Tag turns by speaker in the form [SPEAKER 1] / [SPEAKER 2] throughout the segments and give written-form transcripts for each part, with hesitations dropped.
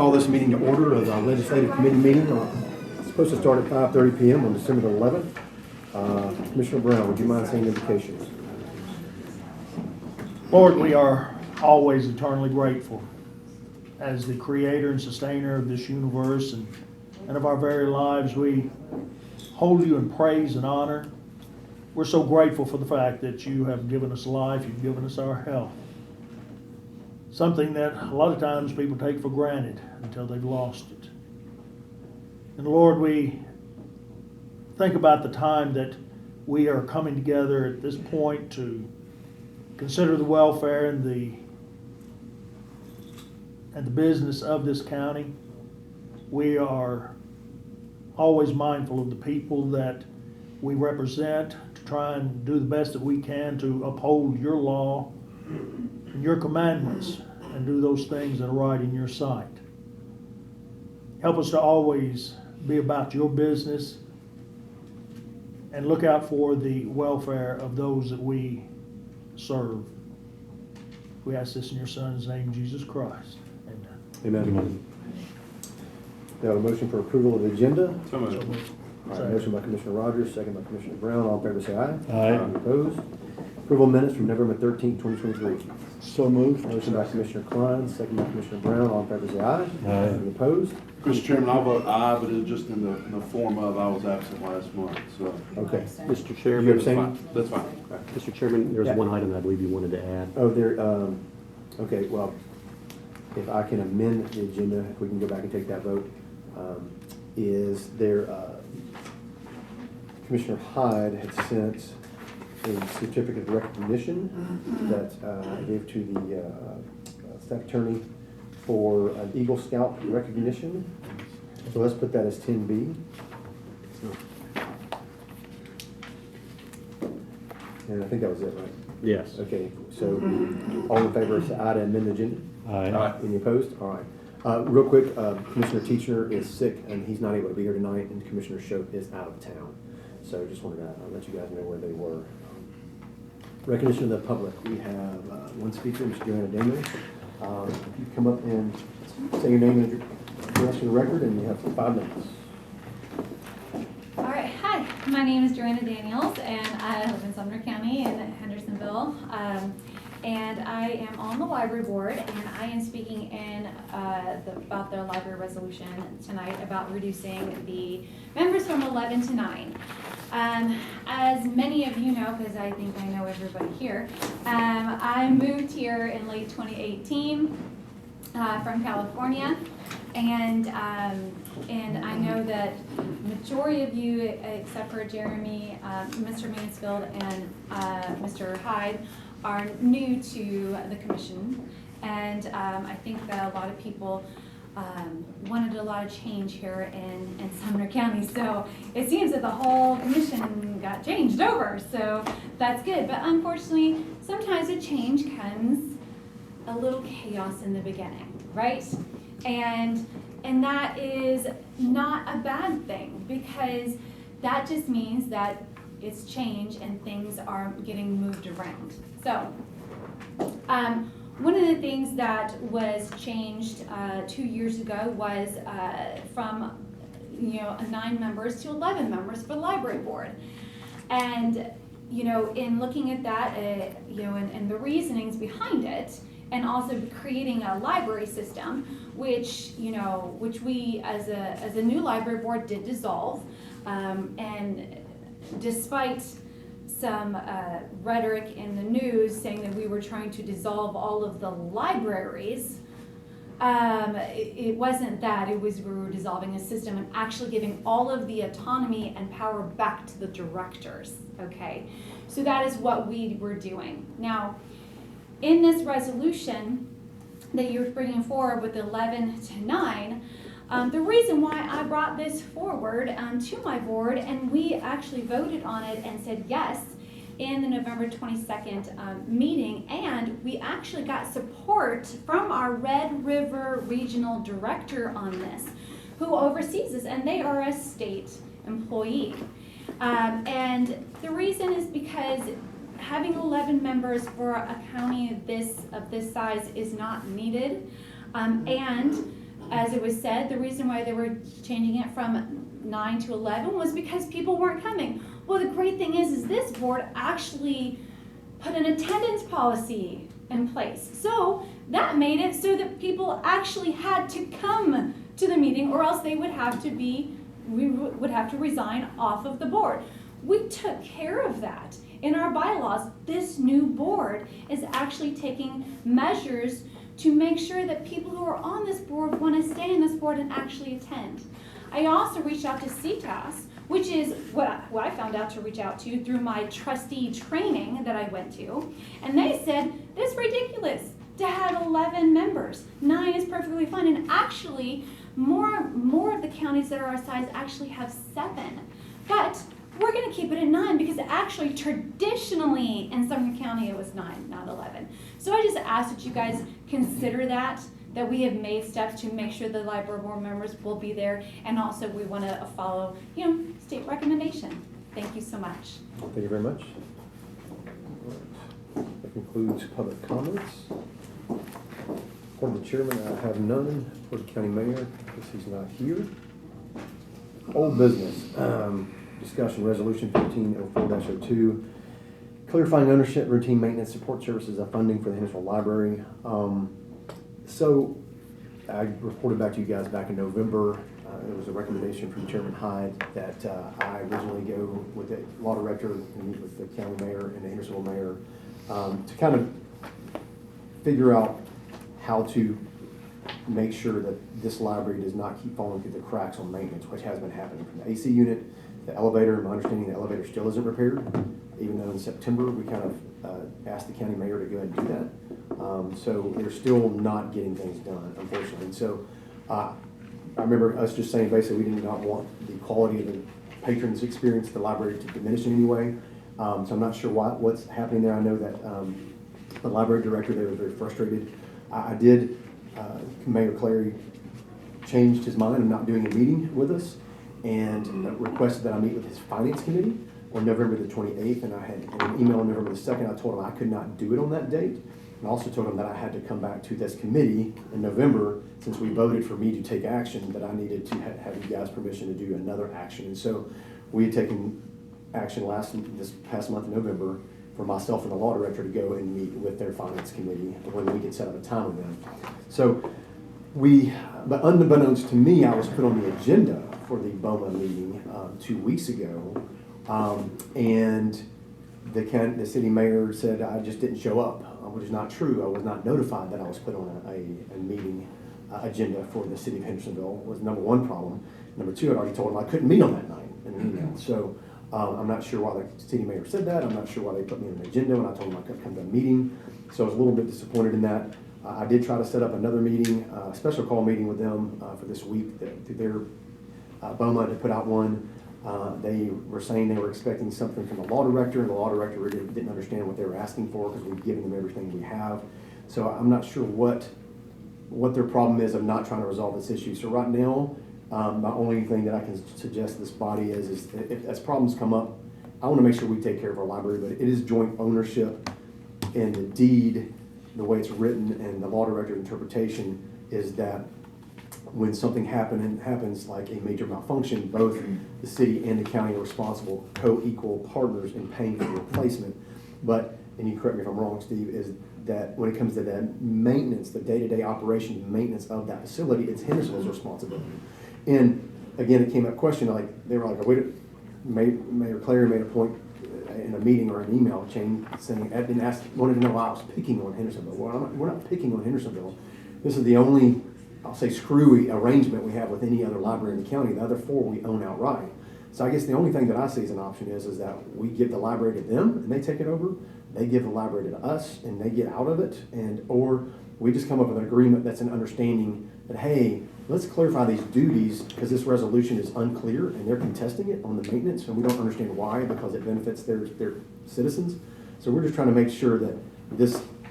[SPEAKER 1] call this meeting to order of our legislative committee meeting. It's supposed to start at 5:30 p.m. on December the 11th. Commissioner Brown, would you mind saying invocations?
[SPEAKER 2] Lord, we are always eternally grateful as the creator and sustainer of this universe and of our very lives. We hold you in praise and honor. We're so grateful for the fact that you have given us life, you've given us our health. Something that a lot of times people take for granted until they've lost it. And Lord, we think about the time that we are coming together at this point to consider the welfare and the business of this county. We are always mindful of the people that we represent, to try and do the best that we can to uphold your law and your commandments and do those things that are right in your sight. Help us to always be about your business and look out for the welfare of those that we serve. We ask this in your Son's name, Jesus Christ. Amen.
[SPEAKER 1] Amen. We have a motion for approval of the agenda.
[SPEAKER 3] So moved.
[SPEAKER 1] All right, motion by Commissioner Rogers, second by Commissioner Brown. All in favor say aye.
[SPEAKER 4] Aye.
[SPEAKER 1] Any opposed? Approval of minutes from November 13th, 2023.
[SPEAKER 4] So moved.
[SPEAKER 1] Motion by Commissioner Klein, second by Commissioner Brown. All in favor say aye.
[SPEAKER 4] Aye.
[SPEAKER 1] Any opposed?
[SPEAKER 3] Mr. Chairman, I'll vote aye, but it's just in the form of I was absent last month, so.
[SPEAKER 1] Okay.
[SPEAKER 5] Mr.
[SPEAKER 1] You
[SPEAKER 5] Chairman,
[SPEAKER 1] abstain?
[SPEAKER 3] That's fine.
[SPEAKER 5] Mr. Chairman, there's
[SPEAKER 1] Yeah.
[SPEAKER 5] one item I believe you wanted to add.
[SPEAKER 1] Oh, there, okay, well, if I can amend the agenda, if we can go back and take that vote, is there, Commissioner Hyde had sent a certificate of recognition that I gave to the staff attorney for an Eagle Scout recognition. So let's put that as 10B. And I think that was it, right?
[SPEAKER 5] Yes.
[SPEAKER 1] Okay, so all in favor say aye to amend the agenda?
[SPEAKER 4] Aye.
[SPEAKER 1] Any opposed? All right. Real quick, Commissioner Teachner is sick and he's not able to be here tonight, and Commissioner Shope is out of town. So just wanted to let you guys know where they were. Recognition of the public. We have one speaker, Ms. Joanna Daniels. If you come up and say your name and address for the record, and you have 5 minutes.
[SPEAKER 6] All right, hi, my name is Joanna Daniels, and I live in Sumner County in Hendersonville. And I am on the library board, and I am speaking in about the library resolution tonight about reducing the members from 11 to 9. As many of you know, because I think I know everybody here, I moved here in late 2018 from California, and I know that majority of you, except for Jeremy, Mr. Mansfield, and Mr. Hyde, are new to the commission, and I think that a lot of people wanted a lot of change here in Sumner County, so it seems that the whole commission got changed over, so that's good. But unfortunately, sometimes a change comes a little chaos in the beginning, right? And that is not a bad thing, because that just means that it's change and things are getting moved around. So, one of the things that was changed 2 years ago was from 9 members to 11 members for the library board. And in looking at that, and the reasonings behind it, and also creating a library system, which we as a new library board did dissolve, and despite some rhetoric in the news saying that we were trying to dissolve all of the libraries, it wasn't that. It was we were dissolving a system and actually giving all of the autonomy and power back to the directors. Okay, so that is what we were doing. Now, in this resolution that you're bringing forward with 11 to 9, the reason why I brought this forward to my board, and we actually voted on it and said yes in the November 22nd meeting, and we actually got support from our Red River Regional Director on this, who oversees this, and they are a state employee. And the reason is because having 11 members for a county of this size is not needed, and as it was said, the reason why they were changing it from 9 to 11 was because people weren't coming. Well, the great thing is this board actually put an attendance policy in place. So that made it so that people actually had to come to the meeting, or else they would have to we would have to resign off of the board. We took care of that. In our bylaws, this new board is actually taking measures to make sure that people who are on this board want to stay in this board and actually attend. I also reached out to CTAS, which is what I found out to reach out to through my trustee training that I went to. And they said, this is ridiculous to have 11 members. 9 is perfectly fine. And actually, more of the counties that are our size actually have 7. But we're going to keep it at 9 because actually traditionally in Sumner County it was 9, not 11. So I just ask that you guys consider that we have made steps to make sure the library board members will be there, and also we want to follow, state recommendation. Thank you so much.
[SPEAKER 1] Thank you very much. All right. That concludes public comments. For the chairman, I have none. For the county mayor, because he's not here. Old business. Discussion resolution 1504-02, clarifying ownership, routine maintenance, support services, of funding for the Hendersonville Library. So I reported back to you guys back in November. It was a recommendation from Chairman Hyde that I originally go with the law director and meet with the county mayor and the Hendersonville mayor to kind of figure out how to make sure that this library does not keep falling through the cracks on maintenance, which has been happening from the AC unit. The elevator, my understanding, the elevator still isn't repaired, even though in September we kind of asked the county mayor to go ahead and do that. So they're still not getting things done, unfortunately. And so I remember us just saying basically we did not want the quality of the patrons' experience at the library to diminish in any way. So I'm not sure what's happening there. I know that the library director there was very frustrated. I did, Mayor Clary changed his mind of not doing a meeting with us, and requested that I meet with his finance committee on November the 28th, and I had an email on November the 2nd. I told him I could not do it on that date, and also told him that I had to come back to this committee in November, since we voted for me to take action, that I needed to have you guys' permission to do another action. And so we had taken action this past month in November for myself and the law director to go and meet with their finance committee when we could set up a time with them. So but unbeknownst to me, I was put on the agenda for the BOMA meeting 2 weeks ago, and the city mayor said I just didn't show up, which is not true. I was not notified that I was put on a meeting agenda for the city of Hendersonville. Was number one problem. Number two, I'd already told him I couldn't meet on that night in an email. So I'm not sure why the city mayor said that. I'm not sure why they put me on an agenda when I told them I couldn't come to a meeting. So I was a little bit disappointed in that. I did try to set up another meeting, a special call meeting with them for this week through their BOMA to put out one. They were saying they were expecting something from the law director, and the law director really didn't understand what they were asking for because we've given them everything we have. So I'm not sure what their problem is of not trying to resolve this issue. So right now, my only thing that I can suggest this body is if as problems come up, I want to make sure we take care of our library, but it is joint ownership, and the deed, the way it's written, and the law director interpretation is that when something happens like a major malfunction, both the city and the county are responsible, co-equal partners in paying for the replacement. But, and you correct me if I'm wrong, Steve, is that when it comes to the maintenance, the day-to-day operation and maintenance of that facility, it's Hendersonville's responsibility. And again, it came up question, like they were like, wait, Mayor Clary made a point in a meeting or an email chain saying, wanted to know why I was picking on Hendersonville. Well, we're not picking on Hendersonville. This is the only, I'll say, screwy arrangement we have with any other library in the county. The other 4 we own outright. So I guess the only thing that I see as an option is that we give the library to them and they take it over. They give the library to us and they get out of it, or we just come up with an agreement that's an understanding that, hey, let's clarify these duties because this resolution is unclear and they're contesting it on the maintenance, and we don't understand why, because it benefits their citizens. So we're just trying to make sure that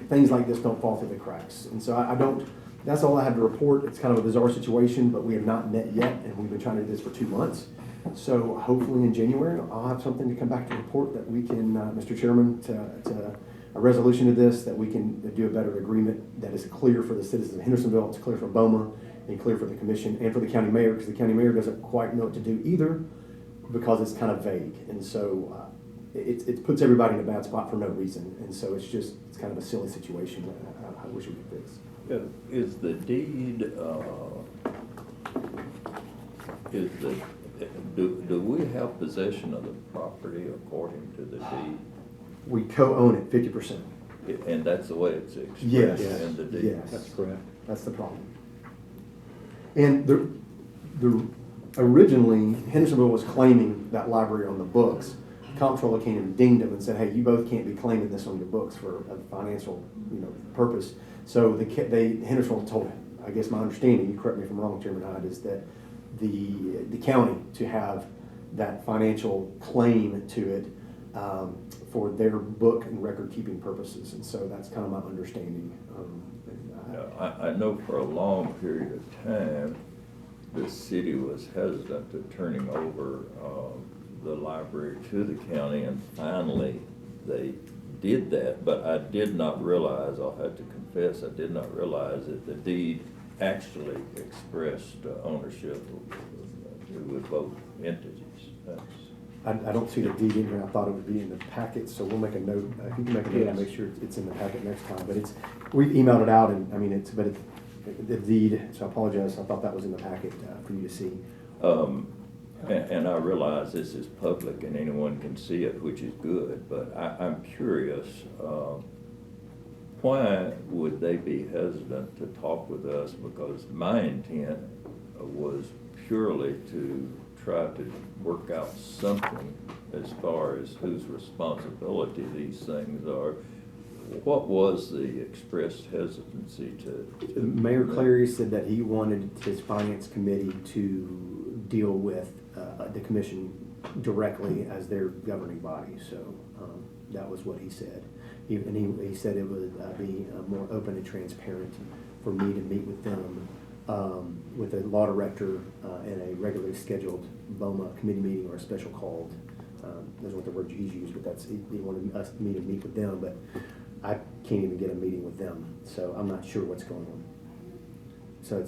[SPEAKER 1] things like this don't fall through the cracks. And so I don't. That's all I have to report. It's kind of a bizarre situation, but we have not met yet, and we've been trying to do this for 2 months. So hopefully in January, I'll have something to come back to report that we can, Mr. Chairman, to a resolution to this, that we can do a better agreement that is clear for the citizens of Hendersonville, it's clear for BOMA, and clear for the commission and for the county mayor, because the county mayor doesn't quite know what to do either, because it's kind of vague. And so it puts everybody in a bad spot for no reason. And so it's kind of a silly situation that I wish we could fix.
[SPEAKER 4] Is the deed, do we have possession of the property according to the deed?
[SPEAKER 1] We co-own it 50%.
[SPEAKER 4] And that's the way it's expressed
[SPEAKER 1] Yes.
[SPEAKER 4] in the deed?
[SPEAKER 1] Yes.
[SPEAKER 5] That's correct.
[SPEAKER 1] That's the problem. And the originally, Hendersonville was claiming that library on the books. Comptroller came and dinged them and said, hey, you both can't be claiming this on your books for a financial, purpose. So Hendersonville told, I guess my understanding, you correct me if I'm wrong, Chairman Hyde, is that the county to have that financial claim to it for their book and record keeping purposes. And so that's kind of my understanding.
[SPEAKER 4] I know for a long period of time, the city was hesitant to turning over the library to the county, and finally they did that. But I did not realize, I'll have to confess, I did not realize that the deed actually expressed ownership with both entities.
[SPEAKER 1] I don't see the deed in here. I thought it would be in the packet, so we'll make a note. If you can make a note and
[SPEAKER 5] Yes.
[SPEAKER 1] make sure it's in the packet next time. But we've emailed it out, and I mean, the deed, so I apologize. I thought that was in the packet for you to see.
[SPEAKER 4] And I realize this is public and anyone can see it, which is good, but I'm curious, why would they be hesitant to talk with us? Because my intent was purely to try to work out something as far as whose responsibility these things are. What was the expressed hesitancy to
[SPEAKER 1] Mayor Clary said that he wanted his finance committee to deal with the commission directly as their governing body. So that was what he said. He said it would be more open and transparent for me to meet with them with a law director and a regularly scheduled BOMA committee meeting or a special called. Those weren't the words he's used, but he wanted me to meet with them, but I can't even get a meeting with them, so I'm not sure what's going on. So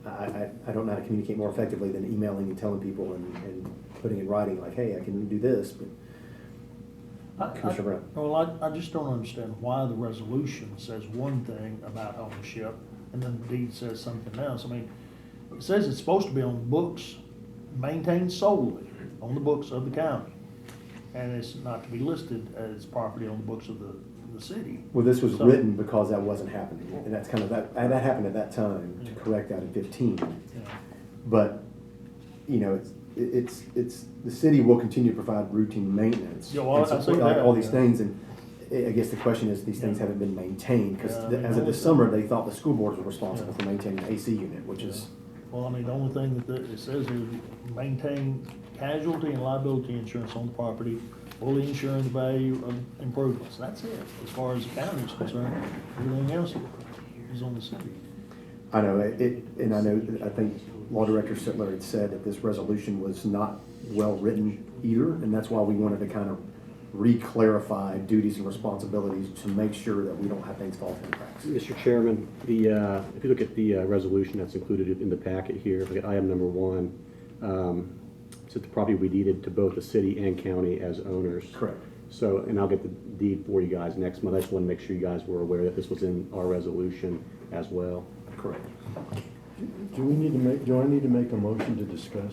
[SPEAKER 1] I don't know how to communicate more effectively than emailing and telling people and putting in writing like, hey, I can do this, but Commissioner Brown.
[SPEAKER 2] Well, I just don't understand why the resolution says one thing about ownership and then the deed says something else. I mean, it says it's supposed to be on the books, maintained solely on the books of the county. And it's not to be listed as property on the books of the city.
[SPEAKER 1] Well, this was
[SPEAKER 2] So-
[SPEAKER 1] written because that wasn't happening, and that's kind of that happened at that time to correct that in 15.
[SPEAKER 2] Yeah.
[SPEAKER 1] But it's the city will continue to provide routine maintenance.
[SPEAKER 2] Yeah, well,
[SPEAKER 1] and
[SPEAKER 2] I
[SPEAKER 1] support,
[SPEAKER 2] see
[SPEAKER 1] like,
[SPEAKER 2] that,
[SPEAKER 1] all these
[SPEAKER 2] yeah.
[SPEAKER 1] things, and I guess the question is these things
[SPEAKER 2] Yeah.
[SPEAKER 1] haven't been maintained because
[SPEAKER 2] Yeah, I mean,
[SPEAKER 1] as of
[SPEAKER 2] only-
[SPEAKER 1] this summer they thought the school boards were responsible
[SPEAKER 2] Yeah.
[SPEAKER 1] for maintaining the AC unit, which is
[SPEAKER 2] Well, I mean, the only thing that it says is maintain casualty and liability insurance on the property, fully insuring the value of improvements. That's it, as far as the county is concerned. Everything else is on the city.
[SPEAKER 1] I know and I know I think Law Director Sittler had said that this resolution was not well written either, and that's why we wanted to kind of re-clarify duties and responsibilities to make sure that we don't have things fall through the cracks.
[SPEAKER 5] Mr. Chairman, if you look at the resolution that's included in the packet here, look at item number 1, it's that the property we deeded to both the city and county as owners.
[SPEAKER 1] Correct.
[SPEAKER 5] So, and I'll get the deed for you guys next month. I just want to make sure you guys were aware that this was in our resolution as well.
[SPEAKER 1] Correct.
[SPEAKER 7] Do I need to make a motion to discuss?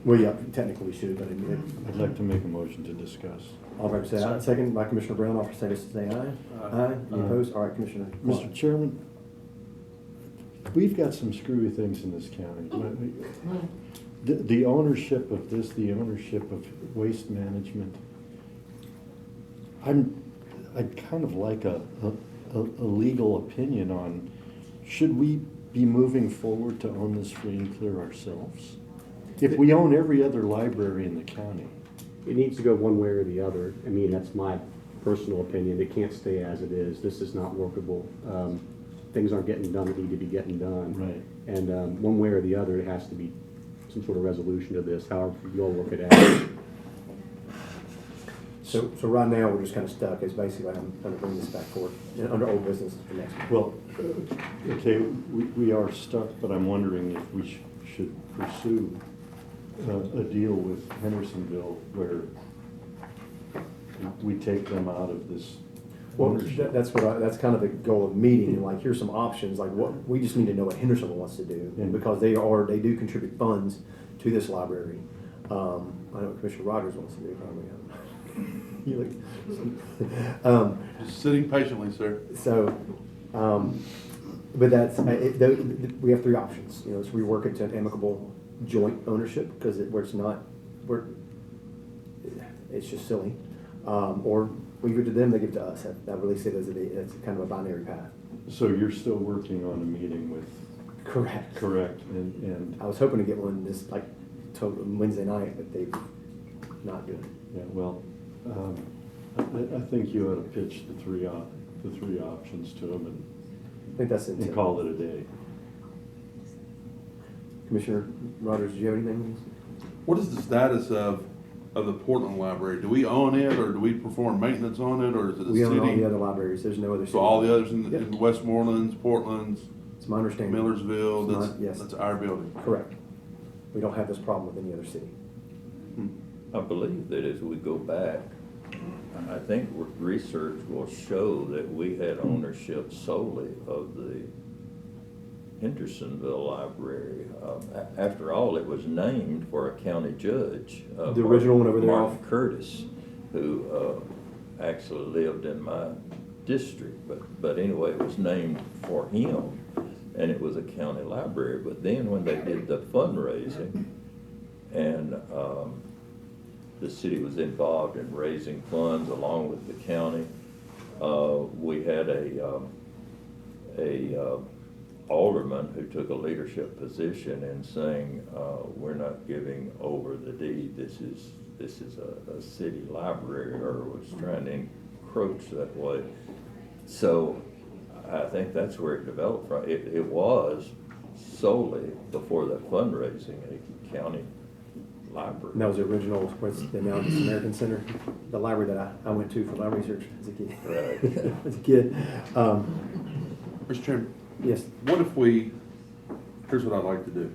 [SPEAKER 1] Well, yeah, technically we should, but
[SPEAKER 7] I'd like to make a motion to discuss.
[SPEAKER 1] all right, say aye. Second by Commissioner Brown, offer say aye. Aye. Any opposed? All right, Commissioner.
[SPEAKER 7] Mr. Chairman, we've got some screwy things in this county. The ownership of this, the ownership of waste management. I'd kind of like a legal opinion on, should we be moving forward to own this free and clear ourselves? If we own every other library in the county.
[SPEAKER 5] It needs to go one way or the other. I mean, that's my personal opinion. It can't stay as it is. This is not workable. Things aren't getting done that need to be getting done.
[SPEAKER 7] Right.
[SPEAKER 5] And one way or the other, it has to be some sort of resolution to this, however you all work it out.
[SPEAKER 1] So right now, we're just kind of stuck, is basically, I'm going to bring this back forward, under old business to the next one.
[SPEAKER 7] Well, okay, we are stuck, but I'm wondering if we should pursue a deal with Hendersonville where we take them out of this
[SPEAKER 1] Well,
[SPEAKER 7] ownership.
[SPEAKER 1] that's kind of the goal of the meeting, and like, here's some options, like what, we just need to know what Hendersonville wants to do, and because they do contribute funds to this library. I know what Commissioner Rogers wants to do, probably. You look-
[SPEAKER 3] Just sitting patiently, sir.
[SPEAKER 1] So, but that's, we have three options, you know, so we work it to an amicable joint ownership, because it's just silly. Or we give it to them, they give it to us. That really says it's kind of a binary path.
[SPEAKER 7] So you're still working on a meeting with,
[SPEAKER 1] Correct.
[SPEAKER 7] and,
[SPEAKER 1] I was hoping to get one this, like, Wednesday night, but they're not doing it.
[SPEAKER 7] yeah, well, I think you ought to pitch the three options to them
[SPEAKER 1] I think that's it.
[SPEAKER 7] and call it a day.
[SPEAKER 1] Commissioner Rogers, do you have anything?
[SPEAKER 3] What is the status of the Portland Library? Do we own it, or do we perform maintenance on it, or is it a
[SPEAKER 1] We own all
[SPEAKER 3] city?
[SPEAKER 1] the other libraries, there's no other city.
[SPEAKER 3] So all the others in
[SPEAKER 1] Yep.
[SPEAKER 3] Westmoreland, Portland's,
[SPEAKER 1] It's my understanding.
[SPEAKER 3] Millersville,
[SPEAKER 1] It's not- yes.
[SPEAKER 3] that's our building.
[SPEAKER 1] Correct. We don't have this problem with any other city.
[SPEAKER 4] I believe that as we go back, I think research will show that we had ownership solely of the Hendersonville Library. After all, it was named for a county judge.
[SPEAKER 1] The original one over there
[SPEAKER 4] Mark
[SPEAKER 1] off-
[SPEAKER 4] Curtis, who actually lived in my district, but anyway, it was named for him, and it was a county library. But then when they did the fundraising, and the city was involved in raising funds along with the county, we had a alderman who took a leadership position in saying, we're not giving over the deed, this is a city library, or was trying to encroach that way. So I think that's where it developed from. It was solely, before that fundraising, a county library.
[SPEAKER 1] And that was the original, what's the now the American Center, the library that I went to for my research as a kid.
[SPEAKER 4] Right.
[SPEAKER 1] As a kid.
[SPEAKER 3] Mr. Chairman,
[SPEAKER 1] Yes,
[SPEAKER 3] what if here's what I'd like to do.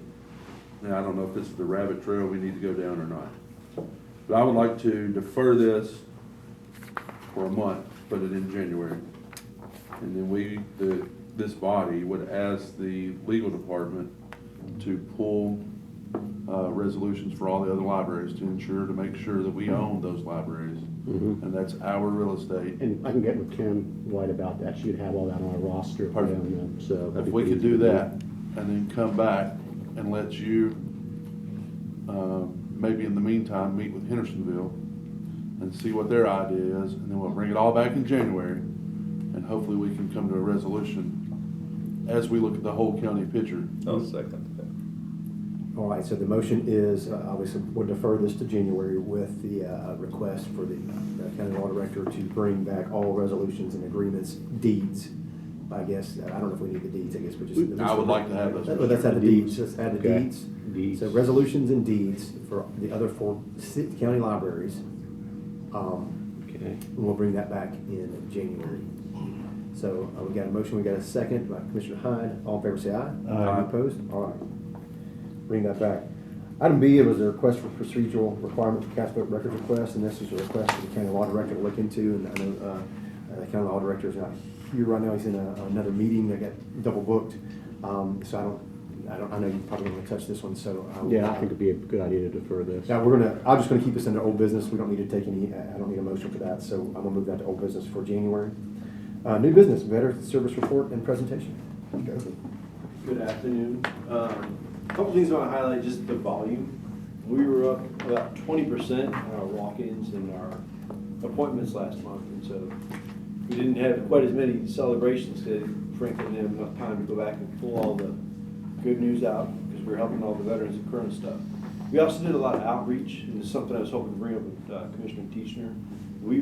[SPEAKER 3] Now, I don't know if this is the rabbit trail we need to go down or not. But I would like to defer this for a month, put it in January. And then this body would ask the legal department to pull resolutions for all the other libraries to make sure that we own those libraries.
[SPEAKER 5] Mhm.
[SPEAKER 3] And that's our real estate.
[SPEAKER 5] And I can get with Kim White about that. She'd have all that on our roster. if we
[SPEAKER 3] Perfect.
[SPEAKER 5] own them, so that'd
[SPEAKER 3] If
[SPEAKER 5] be
[SPEAKER 3] we
[SPEAKER 5] pretty
[SPEAKER 3] could do
[SPEAKER 5] easy to
[SPEAKER 3] that, and then come back and let you, maybe in the meantime, meet with Hendersonville and see what their idea is, and then we'll bring it all back in January, and hopefully we can come to a resolution as we look at the whole county picture.
[SPEAKER 4] I'll second that.
[SPEAKER 1] all right, so the motion is, obviously, we'll defer this to January with the request for the county law director to bring back all resolutions and agreements, deeds. I guess, I don't know if we need the deeds, I guess, but just.
[SPEAKER 3] I would like to have those.
[SPEAKER 1] But let's add the deeds, let's add the
[SPEAKER 5] Okay.
[SPEAKER 1] deeds.
[SPEAKER 5] Deeds.
[SPEAKER 1] So resolutions and deeds for the other four county libraries.
[SPEAKER 5] Okay.
[SPEAKER 1] And we'll bring that back in January. So we got a motion, we got a second by Commissioner Hyde. All in favor, say aye.
[SPEAKER 7] Aye.
[SPEAKER 1] Any opposed? All right. Bring that back. Item B, it was a request for procedural requirement for cast vote records request, and this is a request for the county law director to look into, and I know the county law director is not here right now, he's in another meeting that got double booked. So I know you probably want to touch this one, so.
[SPEAKER 5] Yeah, I think it'd be a good idea to defer this.
[SPEAKER 1] Now, I'm just gonna keep this under old business, we don't need to take any, I don't need a motion for that, so I'm gonna move that to old business for January. New business, veteran service report and presentation. Go.
[SPEAKER 8] Good afternoon. Couple things I want to highlight, just the volume. We were up about 20% on our walk-ins and our appointments last month, and so we didn't have quite as many celebrations because frankly didn't have enough time to go back and pull all the good news out because we were helping all the veterans and current stuff. We also did a lot of outreach, and this is something I was hoping to bring up with Commissioner Teachner. We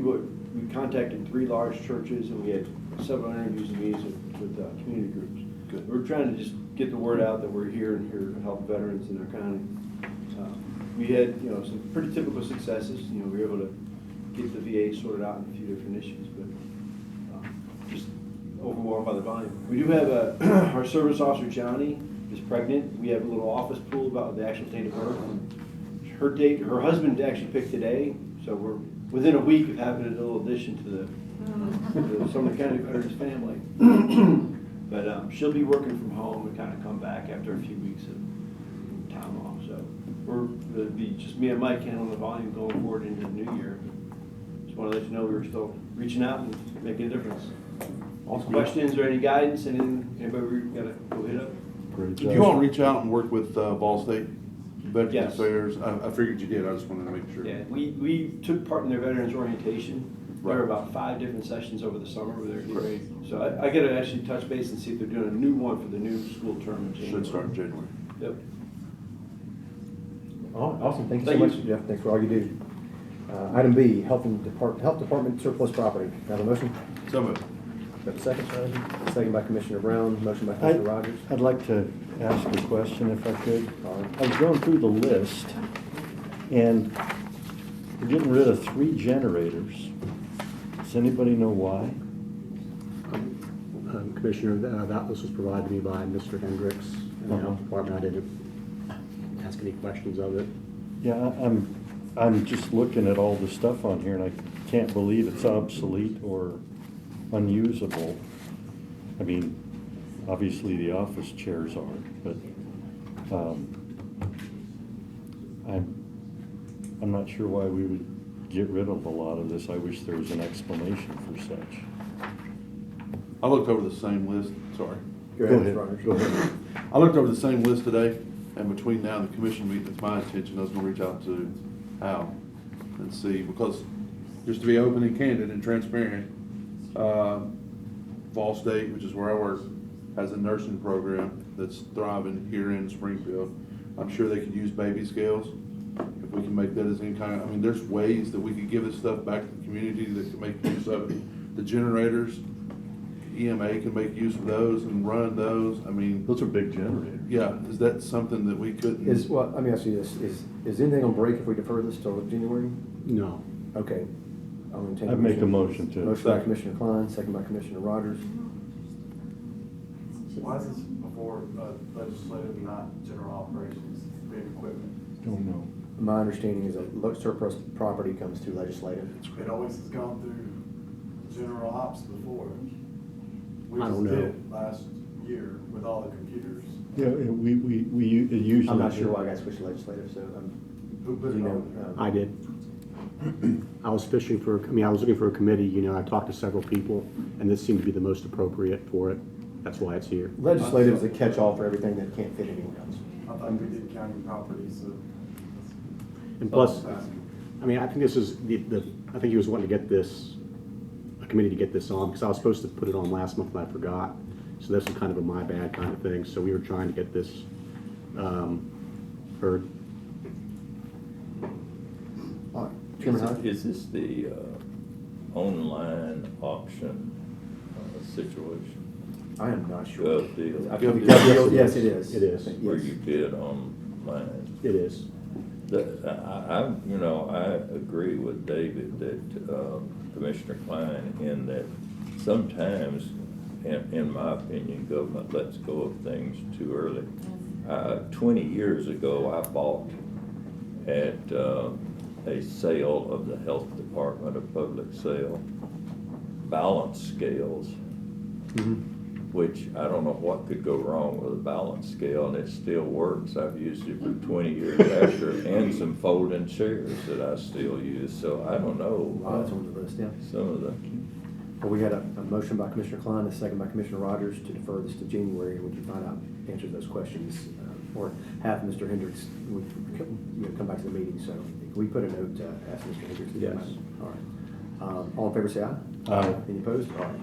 [SPEAKER 8] contacted 3 large churches, and we had several interviews and meetings with community groups.
[SPEAKER 3] Good.
[SPEAKER 8] We're trying to just get the word out that we're here and here to help veterans in our county. We had, some pretty typical successes. We were able to get the VA sorted out in a few different issues, but just overwhelmed by the volume. We do have our service officer, Johnny, is pregnant. We have a little office pool about the actual date of birth. Her husband actually picked today, so we're within a week of having a little addition to the Sumner County Veterans family. But she'll be working from home and kind of come back after a few weeks of time off. So it'll be just me and Mike handling the volume going forward into the new year. Just want to let you know we were still reaching out and making a difference.
[SPEAKER 1] Awesome.
[SPEAKER 8] Questions or any guidance, anything, anybody we gotta go hit up?
[SPEAKER 7] Great
[SPEAKER 3] Did
[SPEAKER 7] job.
[SPEAKER 3] you all reach out and work with Ball State Veterans
[SPEAKER 8] Yes.
[SPEAKER 3] Affairs? I figured you did, I just wanted to make sure.
[SPEAKER 8] Yeah, we took part in their veterans orientation. There were
[SPEAKER 3] Right.
[SPEAKER 8] about 5 different sessions over the summer where they're getting ready. So I gotta actually touch base and see if they're doing a new one for the new school term in January.
[SPEAKER 3] Should start in January.
[SPEAKER 8] Yep.
[SPEAKER 1] Awesome, thank you so
[SPEAKER 8] Thank
[SPEAKER 1] much,
[SPEAKER 8] you.
[SPEAKER 1] Jeff, thanks for all you do. Item B, Health Department surplus property. Have a motion?
[SPEAKER 3] So moved.
[SPEAKER 1] Got a second, second by Commissioner Brown, motion by Commissioner Rogers.
[SPEAKER 7] I'd like to ask a question if I could.
[SPEAKER 1] All right.
[SPEAKER 7] I was going through the list, and we're getting rid of 3 generators. Does anybody know why?
[SPEAKER 5] Commissioner, that list was provided to me by Mr. Hendricks in the Health Department. I didn't ask any questions of it.
[SPEAKER 7] Yeah, I'm just looking at all the stuff on here, and I can't believe it's obsolete or unusable. I mean, obviously the office chairs aren't, but I'm not sure why we would get rid of a lot of this. I wish there was an explanation for such.
[SPEAKER 3] I looked over the same list, sorry.
[SPEAKER 1] Go ahead, Mr. Rogers.
[SPEAKER 7] Go ahead.
[SPEAKER 3] I looked over the same list today, and between now and the commission meeting, it's my intention, I was gonna reach out to Al and see, because just to be open and candid and transparent, Fall State, which is where I work, has a nursing program that's thriving here in Springfield. I'm sure they could use baby scales. If we can make that as any kind of, I mean, there's ways that we could give this stuff back to the community that can make use of it. The generators, EMA can make use of those and run those. I mean,
[SPEAKER 7] Those are big generators.
[SPEAKER 3] yeah, is that something that we couldn't?
[SPEAKER 1] Let me ask you this, is anything on break if we defer this till January?
[SPEAKER 5] No.
[SPEAKER 1] Okay. I'll entertain
[SPEAKER 7] I'd make a motion to.
[SPEAKER 1] Motion by Commissioner Klein, second by Commissioner Rogers.
[SPEAKER 9] Why is this before legislative, not general operations, big equipment?
[SPEAKER 7] Don't know.
[SPEAKER 1] My understanding is that surplus property comes through legislative.
[SPEAKER 9] It always has gone through general ops before. We
[SPEAKER 5] I
[SPEAKER 9] just
[SPEAKER 5] don't know.
[SPEAKER 9] did last year with all the computers.
[SPEAKER 7] Yeah, we usually.
[SPEAKER 1] I'm not sure why I got switched to legislative, so,
[SPEAKER 9] Who put
[SPEAKER 1] do you
[SPEAKER 9] it
[SPEAKER 1] know?
[SPEAKER 9] on?
[SPEAKER 5] I did. I was fishing for, I was looking for a committee, I talked to several people, and this seemed to be the most appropriate for it. That's why it's here.
[SPEAKER 1] Legislative is a catch-all for everything that can't fit anywhere else.
[SPEAKER 9] I thought we did county properties, so.
[SPEAKER 5] And plus,
[SPEAKER 9] Oh,
[SPEAKER 5] I think this is I think he was wanting to get this, a committee to get this on, because I was supposed to put it on last month and I forgot. So this is kind of a my bad kind of thing. So we were trying to get this heard.
[SPEAKER 1] All right. Chairman Hyde?
[SPEAKER 4] Is this the online auction situation?
[SPEAKER 1] I am not sure.
[SPEAKER 4] Gov deal?
[SPEAKER 1] I think Gov deal, yes, it is.
[SPEAKER 5] It is.
[SPEAKER 4] Where
[SPEAKER 1] Yes.
[SPEAKER 4] you bid online?
[SPEAKER 5] It is.
[SPEAKER 4] I agree with David that Commissioner Klein in that sometimes, in my opinion, government lets go of things too early. 20 years ago, I bought at a sale of the Health Department, a public sale, balance scales, which I don't know what could go wrong with a balance scale, and it still works. I've used it for 20 years after, and some folding chairs that I still use, so I don't know.
[SPEAKER 1] Oh, that's on the list, yeah.
[SPEAKER 4] Some of the,
[SPEAKER 1] Well, we had a motion by Commissioner Klein, a second by Commissioner Rogers to defer this to January, and we can find out, answer those questions, or have Mr. Hendricks, come back to the meeting, so we put a note to ask Mr. Hendricks to come back.
[SPEAKER 5] Yes.
[SPEAKER 1] All right. All in favor, say aye.
[SPEAKER 7] Aye.
[SPEAKER 1] Any opposed? All right.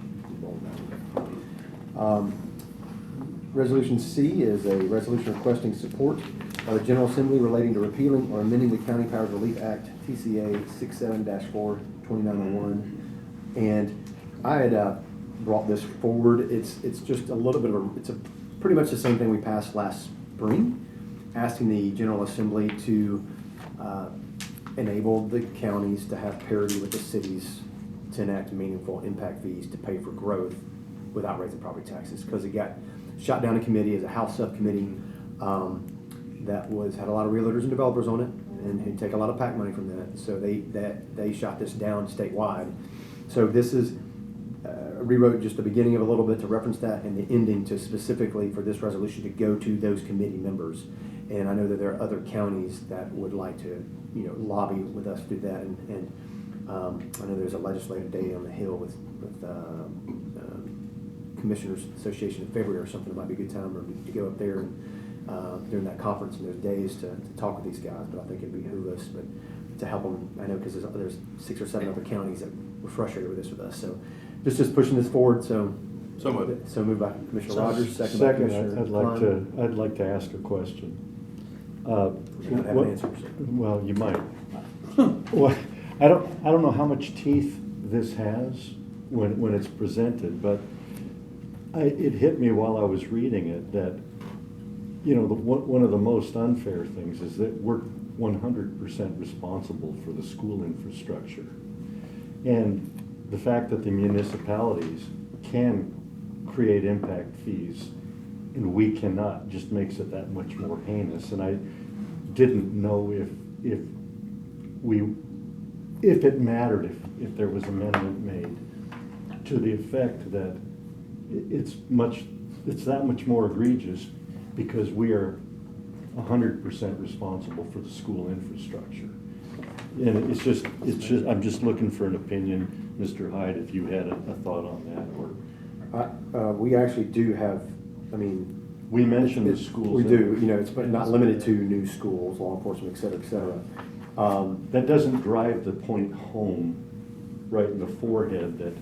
[SPEAKER 1] Resolution C is a resolution requesting support by the General Assembly relating to repealing or amending the County Powers Relief Act, TCA 67-4, 2901. And I had brought this forward. It's just a little bit of it's pretty much the same thing we passed last spring, asking the General Assembly to enable the counties to have parity with the cities to enact meaningful impact fees to pay for growth without raising property taxes, because it got shot down in committee as a House subcommittee that had a lot of realtors and developers on it, and who take a lot of PAC money from that. So they shot this down statewide. So this is rewrote just the beginning of a little bit to reference that, and the ending to specifically for this resolution to go to those committee members. And I know that there are other counties that would like to, lobby with us to do that. And I know there's a legislative day on the Hill with Commissioners Association in February or something. It might be a good time to go up there and during that conference and those days to talk with these guys. But I think it'd behoove us, but to help them. I know because there's 6 or 7 other counties that were frustrated with this with us. So just pushing this forward. So moved by Commissioner Rogers, second by Commissioner Klein.
[SPEAKER 7] I'd like to ask a question.
[SPEAKER 1] You don't have an answer.
[SPEAKER 7] Well, you might. Well, I don't know how much teeth this has when it's presented, but it hit me while I was reading it that, one of the most unfair things is that we're 100% responsible for the school infrastructure. And the fact that the municipalities can create impact fees and we cannot just makes it that much more heinous. And I didn't know if it mattered if there was an amendment made to the effect that it's that much more egregious because we are 100% responsible for the school infrastructure. And it's just I'm just looking for an opinion, Mr. Hyde, if you had a thought on that, or
[SPEAKER 1] We actually do have.
[SPEAKER 7] we mentioned the schools.
[SPEAKER 1] We do. It's but not limited to new schools, law enforcement, et cetera, et cetera.
[SPEAKER 7] That doesn't drive the point home right in the forehead that,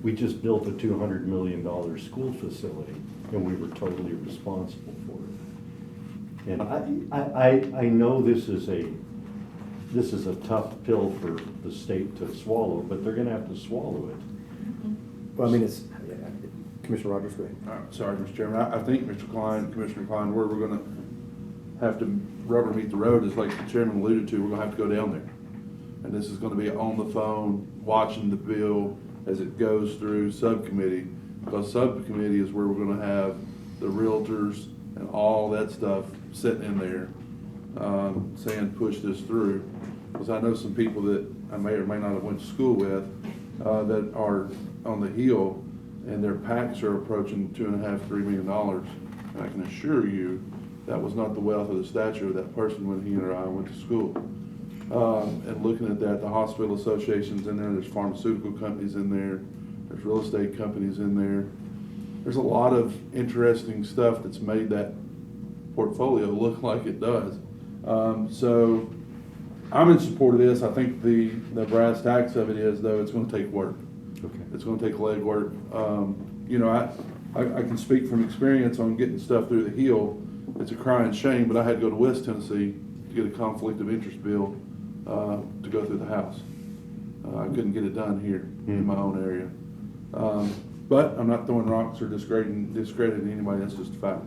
[SPEAKER 7] we just built a $200 million school facility and we were totally responsible for it. And I know this is a tough pill for the state to swallow, but they're gonna have to swallow it.
[SPEAKER 1] Well, Commissioner Rogers, go ahead.
[SPEAKER 3] Sorry, Mr. Chairman. I think Commissioner Klein, where we're gonna have to rubber meet the road is like the chairman alluded to, we're gonna have to go down there. And this is gonna be on the phone, watching the bill as it goes through subcommittee, because subcommittee is where we're gonna have the realtors and all that stuff sitting in there, saying push this through. Because I know some people that I may or may not have went to school with, that are on the Hill, and their PACs are approaching $2.5–3 million. And I can assure you, that was not the wealth or the stature of that person when he or I went to school. And looking at that, the hospital associations in there, there's pharmaceutical companies in there, there's real estate companies in there. There's a lot of interesting stuff that's made that portfolio look like it does. So I'm in support of this. I think the brass tacks of it is, though, it's going to take work.
[SPEAKER 7] Okay.
[SPEAKER 3] It's going to take legwork. I can speak from experience on getting stuff through the Hill. It's a crying shame, but I had to go to West Tennessee to get a conflict of interest bill to go through the House. I couldn't get it done here in my own area. But I'm not throwing rocks or discrediting anybody. That's just a fact.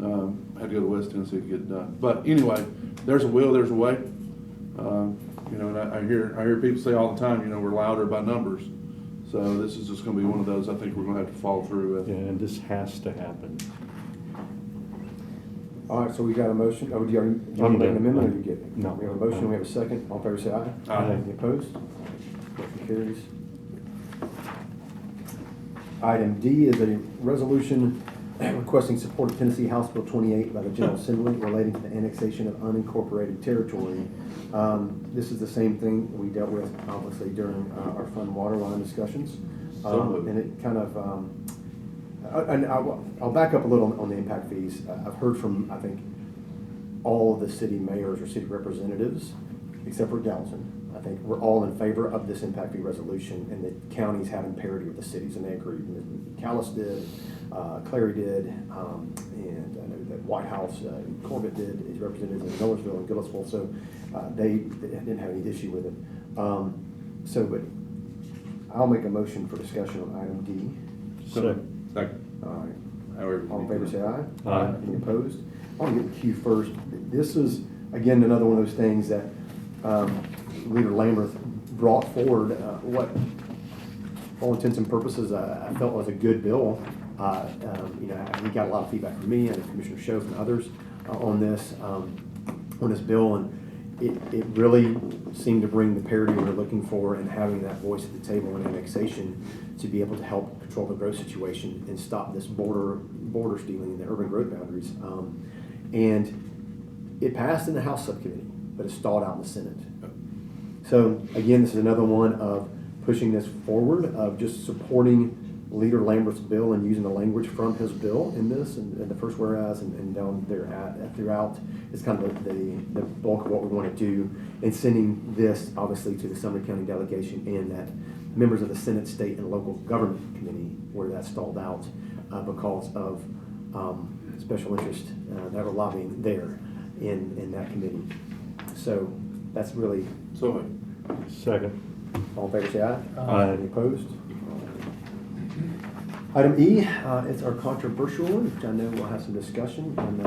[SPEAKER 3] I had to go to West Tennessee to get it done. But anyway, there's a will, there's a way. And I hear people say all the time, we're louder by numbers. So this is just going to be one of those I think we're going to have to follow through with.
[SPEAKER 7] Yeah, and this has to happen.
[SPEAKER 1] All right, so we got a motion. Oh, do you make an amendment or you get it?
[SPEAKER 7] No.
[SPEAKER 1] We have a motion, we have a second. All in favor, say aye.
[SPEAKER 3] Aye.
[SPEAKER 1] Any opposed? Motion carries. Item D is a resolution requesting support of Tennessee House Bill 28 by the General Assembly relating to the annexation of unincorporated territory. This is the same thing we dealt with, obviously, during our fund water line discussions. And it kind of, and I'll back up a little on the impact fees. I've heard from, I think, all of the city mayors or city representatives, except for Gallatin. I think we're all in favor of this impact fee resolution and the counties having parity with the cities, and they agree. Callis did, Clary did, and I know that White House, Corbett did, his representatives in Millersville and Gillisville, so they didn't have any issue with it. But I'll make a motion for discussion on item D.
[SPEAKER 3] Second.
[SPEAKER 1] All right.
[SPEAKER 3] However,
[SPEAKER 1] All in favor, say aye.
[SPEAKER 3] Aye.
[SPEAKER 1] Any opposed? I'll get the Q first. This is again, another one of those things that Leader Lambert brought forward, what, all intents and purposes, I felt was a good bill. You know, he got a lot of feedback from me and Commissioner Schoaf and others on this bill, and it really seemed to bring the parity we were looking for, and having that voice at the table in annexation to be able to help control the growth situation and stop this border stealing in the urban growth boundaries. And it passed in the House subcommittee, but it stalled out in the Senate. So again, this is another one of pushing this forward, of just supporting Leader Lambert's bill and using the language from his bill in this, and the first whereas and down there throughout is kind of the bulk of what we want to do, and sending this obviously to the Sumner County delegation and that members of the Senate, State, and Local Government Committee, where that stalled out because of special interest that were lobbying there in that committee. So that's really,
[SPEAKER 3] So,
[SPEAKER 7] Second.
[SPEAKER 1] all in favor say aye.
[SPEAKER 7] Aye.
[SPEAKER 1] Any opposed? Item E, it's our controversial one, which I know we'll have some discussion. And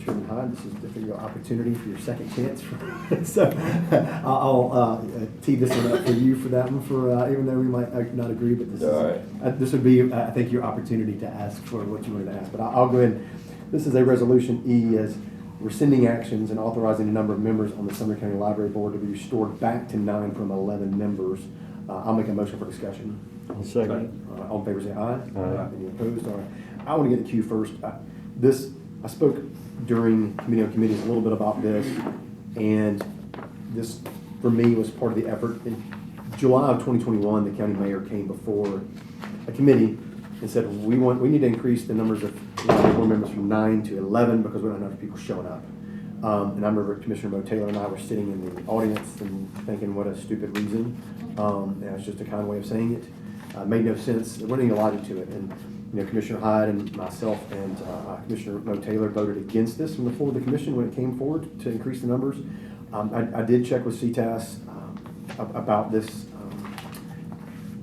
[SPEAKER 1] Chairman Hyde, this is definitely your opportunity for your second chance. So I'll tee this one up for you for that one, for even though we might not agree, but this
[SPEAKER 4] All
[SPEAKER 1] is,
[SPEAKER 4] right.
[SPEAKER 1] this would be, I think, your opportunity to ask for what you wanted to ask. But I'll go ahead. This is a resolution E, as rescinding actions and authorizing the number of members on the Sumner County Library Board to be restored back to 9 from 11 members. I'll make a motion for discussion.
[SPEAKER 7] I'll second.
[SPEAKER 1] All in favor say aye.
[SPEAKER 7] Aye.
[SPEAKER 1] Any opposed? All right. I want to get the cue first. I spoke during committee on committees a little bit about this, and this, for me, was part of the effort. In July of 2021, the county mayor came before a committee and said, we need to increase the numbers of board members from 9 to 11 because we don't have enough people showing up. And I remember Commissioner Mo Taylor and I were sitting in the audience and thinking, what a stupid reason. And it's just a kind way of saying it. Made no sense. There wasn't any logic to it. And you know, Commissioner Hyde and myself and Commissioner Mo Taylor voted against this from the floor of the commission when it came forward to increase the numbers. I did check with CTAS about this,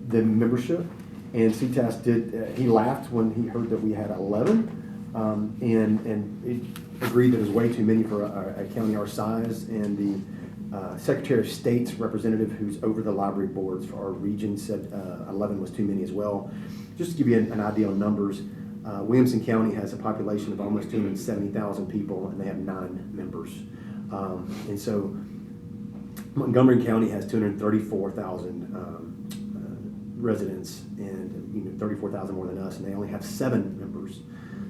[SPEAKER 1] the membership, and CTAS did. He laughed when he heard that we had 11, and it agreed that it was way too many for a county our size, and the Secretary of State's representative who's over the library boards for our region said 11 was too many as well. Just to give you an idea on numbers, Williamson County has a population of almost 270,000 people, and they have 9 members. And so Montgomery County has 234,000 residents, and 34,000 more than us, and they only have 7 members.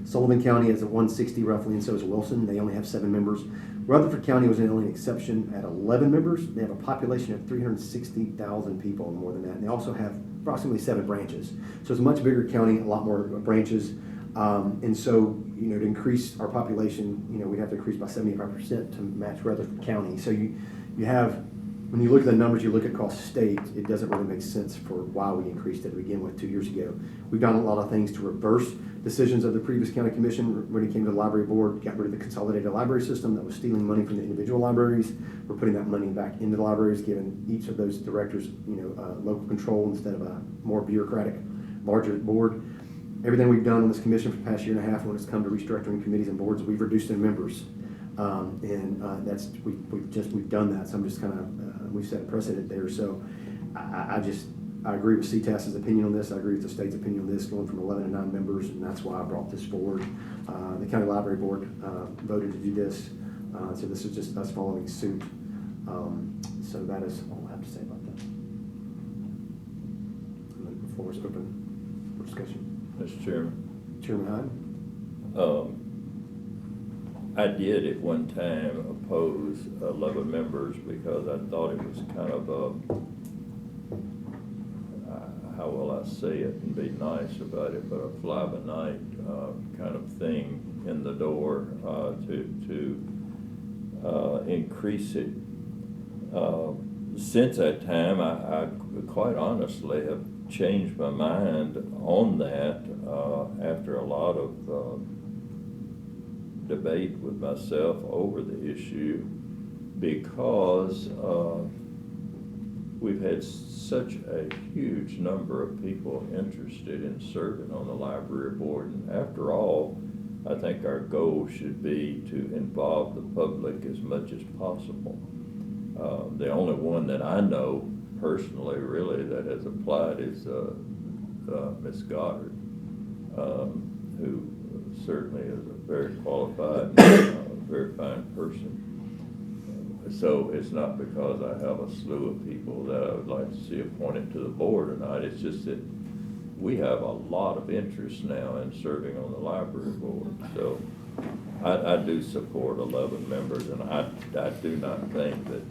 [SPEAKER 1] Sullivan County is at 160 roughly, and so is Wilson. They only have 7 members. Rutherford County was the only exception at 11 members. They have a population of 360,000 people, more than that. And they also have approximately 7 branches. So it's a much bigger county, a lot more branches. And so, to increase our population, we'd have to increase by 75% to match Rutherford County. So you have, when you look at the numbers, you look across the state, it doesn't really make sense for why we increased it to begin with 2 years ago. We've done a lot of things to reverse decisions of the previous county commission when it came to the library board, got rid of the consolidated library system that was stealing money from the individual libraries. We're putting that money back into the libraries, giving each of those directors, local control instead of a more bureaucratic, larger board. Everything we've done on this commission for the past year and a half when it's come to restructuring committees and boards, we've reduced the members. We've done that. So I'm just kind of, we've set a precedent there. So I agree with CTAS's opinion on this. I agree with the state's opinion on this, going from 11 to 9 members, and that's why I brought this forward. The county library board voted to do this, so this is just us following suit. So that is all I have to say about that. And the floor is open for discussion.
[SPEAKER 4] Mr. Chairman.
[SPEAKER 1] Chairman Hyde?
[SPEAKER 4] I did at one time oppose 11 members because I thought it was kind of a, how will I say it and be nice about it, but a fly-by-night kind of thing in the door to increase it. Since that time, I quite honestly have changed my mind on that after a lot of debate with myself over the issue, because we've had such a huge number of people interested in serving on the library board. And after all, I think our goal should be to involve the public as much as possible. The only one that I know personally really that has applied is Miss Goddard, who certainly is a very qualified, very fine person. So it's not because I have a slew of people that I would like to see appointed to the board or not. It's just that we have a lot of interest now in serving on the library board. So I do support 11 members, and I do not think that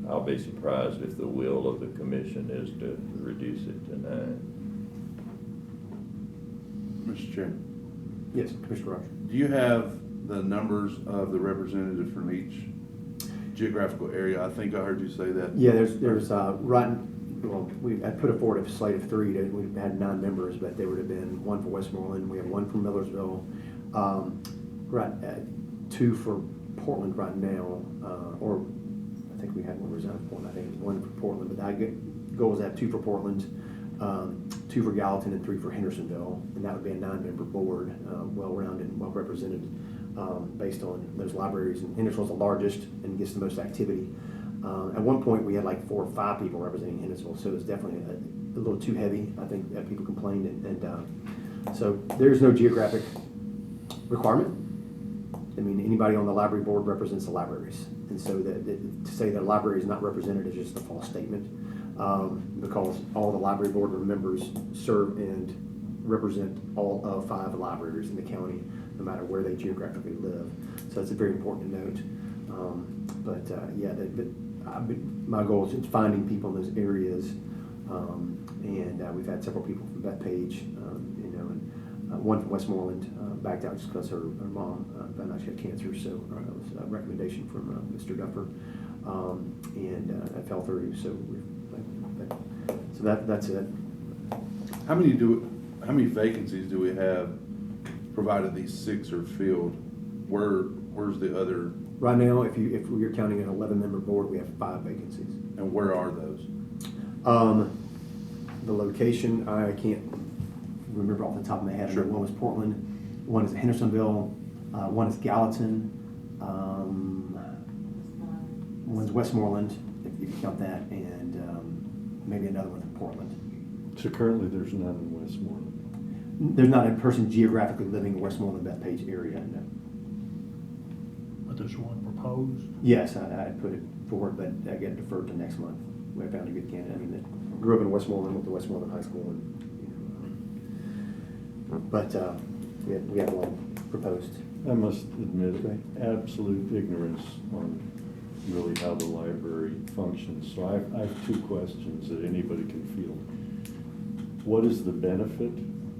[SPEAKER 4] I'll be surprised if the will of the commission is to reduce it to 9.
[SPEAKER 3] Mr. Chairman,
[SPEAKER 1] Yes, Commissioner Rogers.
[SPEAKER 3] do you have the numbers of the representatives from each geographical area? I think I heard you say that.
[SPEAKER 1] Yeah, there's I put forward a slate of 3. We had 9 members, but there would have been 1 for Westmoreland. We have 1 for Millersville, 2 for Portland right now, or I think we had 1 resign for Portland. I think 1 for Portland, but the goal is to have 2 for Portland, 2 for Gallatin, and 3 for Hendersonville, and that would be a 9-member board, well-rounded and well-represented, based on those libraries. And Hendersonville's the largest and gets the most activity. At one point, we had like 4 or 5 people representing Hendersonville, so it was definitely a little too heavy. I think that people complained, and so there's no geographic requirement. I mean, anybody on the library board represents the libraries, and so to say that a library is not represented is just a false statement, because all the library board members serve and represent all of 5 libraries in the county, no matter where they geographically live. So it's a very important note. My goal is finding people in those areas, and we've had several people from Bethpage, and 1 from Westmoreland backed out just because her mom found out she had cancer, so it was a recommendation from Mr. Duffer, and it fell through. So that's it.
[SPEAKER 3] How many vacancies do we have, provided these 6 are filled? Where's the other?
[SPEAKER 1] Right now, if we're counting an 11-member board, we have 5 vacancies.
[SPEAKER 3] And where are those?
[SPEAKER 1] The location, I can't remember off the top of my head.
[SPEAKER 3] Sure.
[SPEAKER 1] One was Portland, 1 is Hendersonville, 1 is Gallatin, 1 is Westmoreland, if you count that, and maybe another one in Portland.
[SPEAKER 7] So currently, there's none in Westmoreland.
[SPEAKER 1] There's not a person geographically living in Westmoreland, Bethpage area, no.
[SPEAKER 2] But there's 1 proposed.
[SPEAKER 1] Yes, I put it forward, but I get deferred to next month. We found a good candidate. I mean, that grew up in Westmoreland, went to Westmoreland High School, and but we have 1 proposed.
[SPEAKER 7] I must admit,
[SPEAKER 1] Okay.
[SPEAKER 7] absolute ignorance on really how the library functions. So I have 2 questions that anybody can field. What is the benefit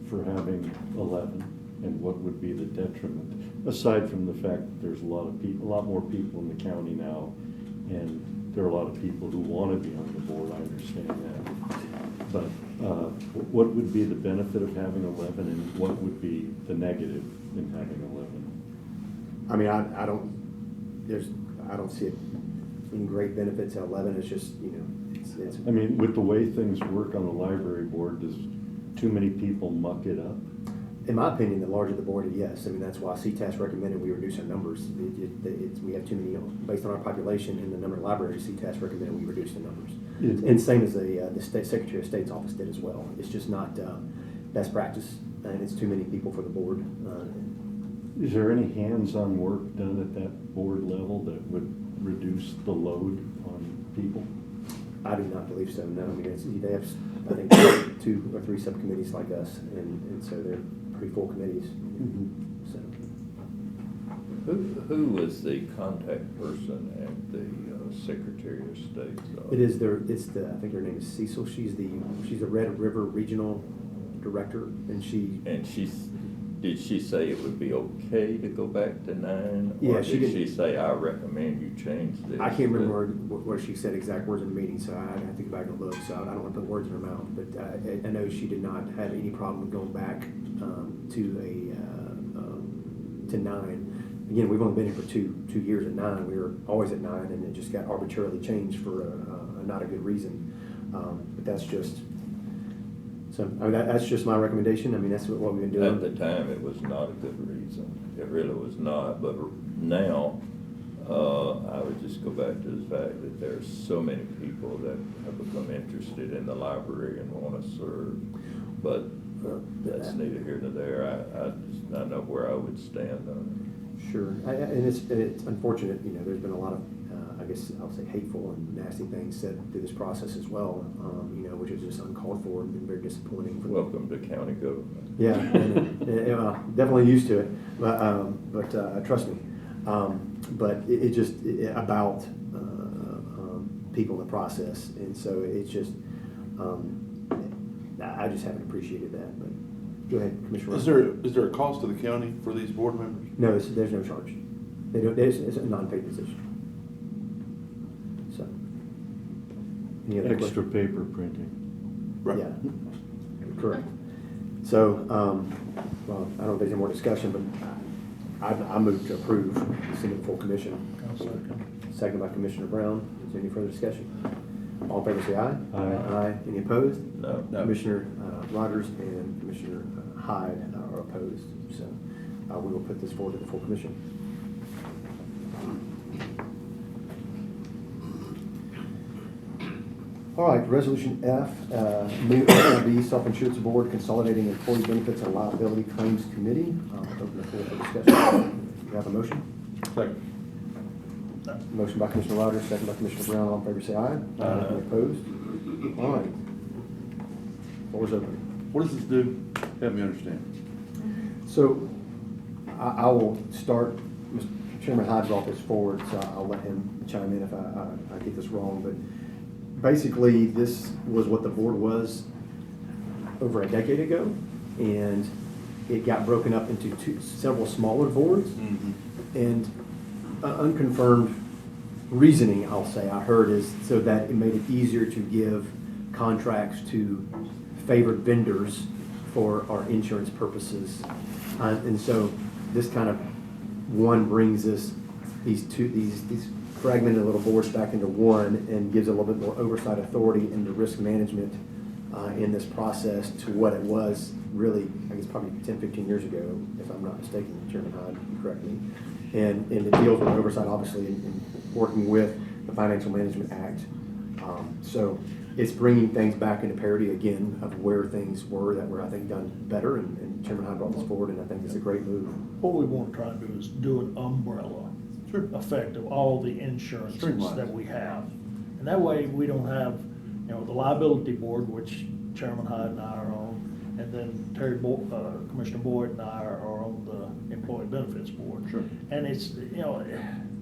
[SPEAKER 7] for having 11, and what would be the detriment? Aside from the fact that there's a lot more people in the county now, and there are a lot of people who want to be on the board, I understand that. But what would be the benefit of having 11, and what would be the negative in having 11?
[SPEAKER 1] I mean, I don't see any great benefits at 11. It's just, it's.
[SPEAKER 7] I mean, with the way things work on the library board, does too many people muck it up?
[SPEAKER 1] In my opinion, the larger the board, yes. I mean, that's why CTAS recommended we reduce our numbers. We have too many, based on our population and the number of libraries, CTAS recommended we reduce the numbers. And same as the State Secretary of State's office did as well. It's just not best practice, and it's too many people for the board.
[SPEAKER 7] Is there any hands-on work done at that board level that would reduce the load on people?
[SPEAKER 1] I do not believe so, no. I mean, they have, I think, 2 or 3 subcommittees like us, and so they're pretty full committees. So.
[SPEAKER 4] Who was the contact person at the Secretary of State?
[SPEAKER 1] I think her name is Cecil. She's the Red River Regional Director, and
[SPEAKER 4] did she say it would be okay to go back to 9?
[SPEAKER 1] Yeah,
[SPEAKER 4] or
[SPEAKER 1] she
[SPEAKER 4] did
[SPEAKER 1] did.
[SPEAKER 4] she say, I recommend you change this?
[SPEAKER 1] I can't remember what she said exact words in the meeting, so I have to go back and look. So I don't want to put words in her mouth, but I know she did not have any problem with going back to 9. Again, we've only been here for two years at 9. We were always at 9, and it just got arbitrarily changed for not a good reason. But that's just So, I mean, that's just my recommendation. I mean, that's what we've been
[SPEAKER 4] At the
[SPEAKER 1] doing.
[SPEAKER 4] time, it was not a good reason. It really was not, but now, I would just go back to the fact that there's so many people that have become interested in the library and want to serve. But that's neither here nor there. I know where I would stand on
[SPEAKER 1] Sure. And it's unfortunate, you know, there's been a lot of, I guess I'll say hateful and nasty things said through this process as well, you know, which is just uncalled for and been very disappointing.
[SPEAKER 4] it. Welcome to county government.
[SPEAKER 1] Yeah, definitely used to it, but trust me. But it just about people in the process, and so it's just I just haven't appreciated that. But go ahead, Commissioner.
[SPEAKER 3] Is there a cost to the county for these board members?
[SPEAKER 1] No, there's no charge. They don't. It's a non-paid position. So, any other
[SPEAKER 7] Extra
[SPEAKER 1] questions?
[SPEAKER 7] paper printing.
[SPEAKER 3] Right.
[SPEAKER 1] Yeah, correct. So, well, I don't know if there's any more discussion, but I move to approve the single full commission.
[SPEAKER 2] I'll second.
[SPEAKER 1] Second by Commissioner Brown. Is there any further discussion? All in favor, say aye.
[SPEAKER 7] Aye.
[SPEAKER 1] Aye. Any opposed?
[SPEAKER 4] No.
[SPEAKER 3] No.
[SPEAKER 1] Commissioner Rogers and Commissioner Hyde are opposed. So we will put this forward to the full commission. All right, Resolution F, new LLB Self-Insurance Board Consolidating Employee Benefits and Liability Claims Committee. Open the floor for discussion. Do you have a motion?
[SPEAKER 3] Second.
[SPEAKER 1] Motion by Commissioner Rogers, second by Commissioner Brown. All in favor, say aye.
[SPEAKER 3] Aye.
[SPEAKER 1] Any opposed? All right. Floor is open.
[SPEAKER 3] What does this do? Help me understand.
[SPEAKER 1] So I will start, Mr. Chairman Hyde brought this forward, so I'll let him chime in if I get this wrong. But basically, this was what the board was over a decade ago, and it got broken up into several smaller boards. And unconfirmed reasoning, I'll say, I heard is so that it made it easier to give contracts to favored vendors for our insurance purposes. And so this kind of one brings us these fragmented little boards back into one and gives a little bit more oversight authority into risk management in this process to what it was really, I guess, probably 10, 15 years ago, if I'm not mistaken, Chairman Hyde, you correct me. And it deals with oversight, obviously, in working with the Financial Management Act. So it's bringing things back into parity again of where things were that were, I think, done better. And Chairman Hyde brought this forward, and I think it's a great move.
[SPEAKER 2] What we want to try to do is do an umbrella effect of all the insurances
[SPEAKER 3] Streamline.
[SPEAKER 2] that we have. And that way, we don't have, you know, the liability board, which Chairman Hyde and I are on, and then Commissioner Boyd and I are on the Employee Benefits Board.
[SPEAKER 3] Sure.
[SPEAKER 2] And it's, you know,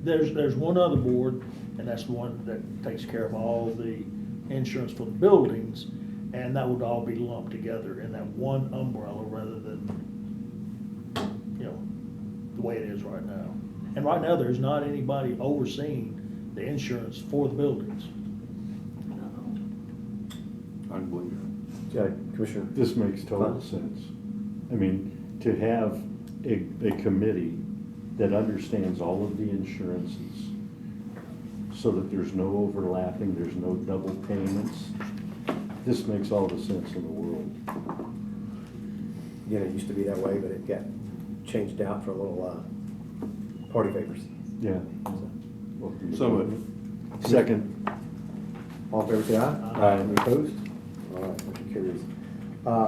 [SPEAKER 2] there's one other board, and that's the one that takes care of all the insurance for the buildings, and that would all be lumped together in that one umbrella rather than, you know, the way it is right now. And right now, there's not anybody overseeing the insurance for the buildings.
[SPEAKER 3] I can believe
[SPEAKER 1] Commissioner?
[SPEAKER 7] This makes total sense. I mean, to have a committee that understands all of the insurances so that there's no overlapping, there's no double payments, this makes all the sense in the world.
[SPEAKER 1] Again, it used to be that way, but it got changed out for a little party favors.
[SPEAKER 7] Yeah.
[SPEAKER 3] So moved.
[SPEAKER 7] Second.
[SPEAKER 1] All in favor, say aye.
[SPEAKER 7] Aye.
[SPEAKER 1] Any opposed? All right, motion carries.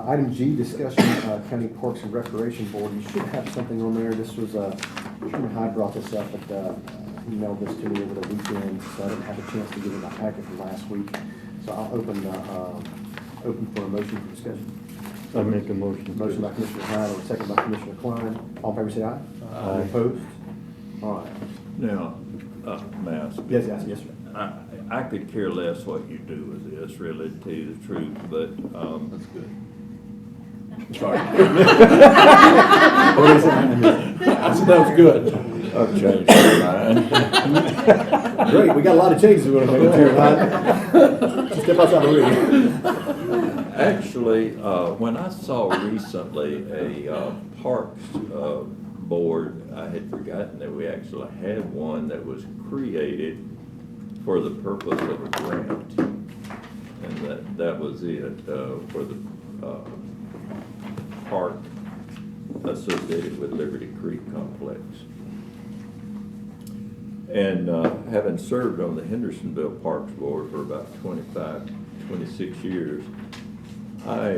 [SPEAKER 1] Item G, discussion, County Parks and Recreation Board. You should have something on there. This was, Chairman Hyde brought this up, but emailed this to me over the weekend, so I didn't have a chance to get in my packet from last week. So I'll open for a motion for discussion.
[SPEAKER 7] I make a motion.
[SPEAKER 1] Motion by Commissioner Hyde, or second by Commissioner Klein. All in favor, say aye.
[SPEAKER 7] Aye.
[SPEAKER 1] Any opposed? All right.
[SPEAKER 4] Now, may I speak?
[SPEAKER 1] Yes, sir.
[SPEAKER 4] I could care less what you do with this, really, to tell you the truth, but,
[SPEAKER 3] that's good. Sorry.
[SPEAKER 1] What is it?
[SPEAKER 3] That was good.
[SPEAKER 4] I've changed my mind.
[SPEAKER 1] Great, we got a lot of changes we want to make here, Hyde. Step outside the ring.
[SPEAKER 4] Actually, when I saw recently a parks board, I had forgotten that we actually had one that was created for the purpose of a grant. And that was it, for the park associated with Liberty Creek Complex. And having served on the Hendersonville Parks Board for about 25, 26 years, I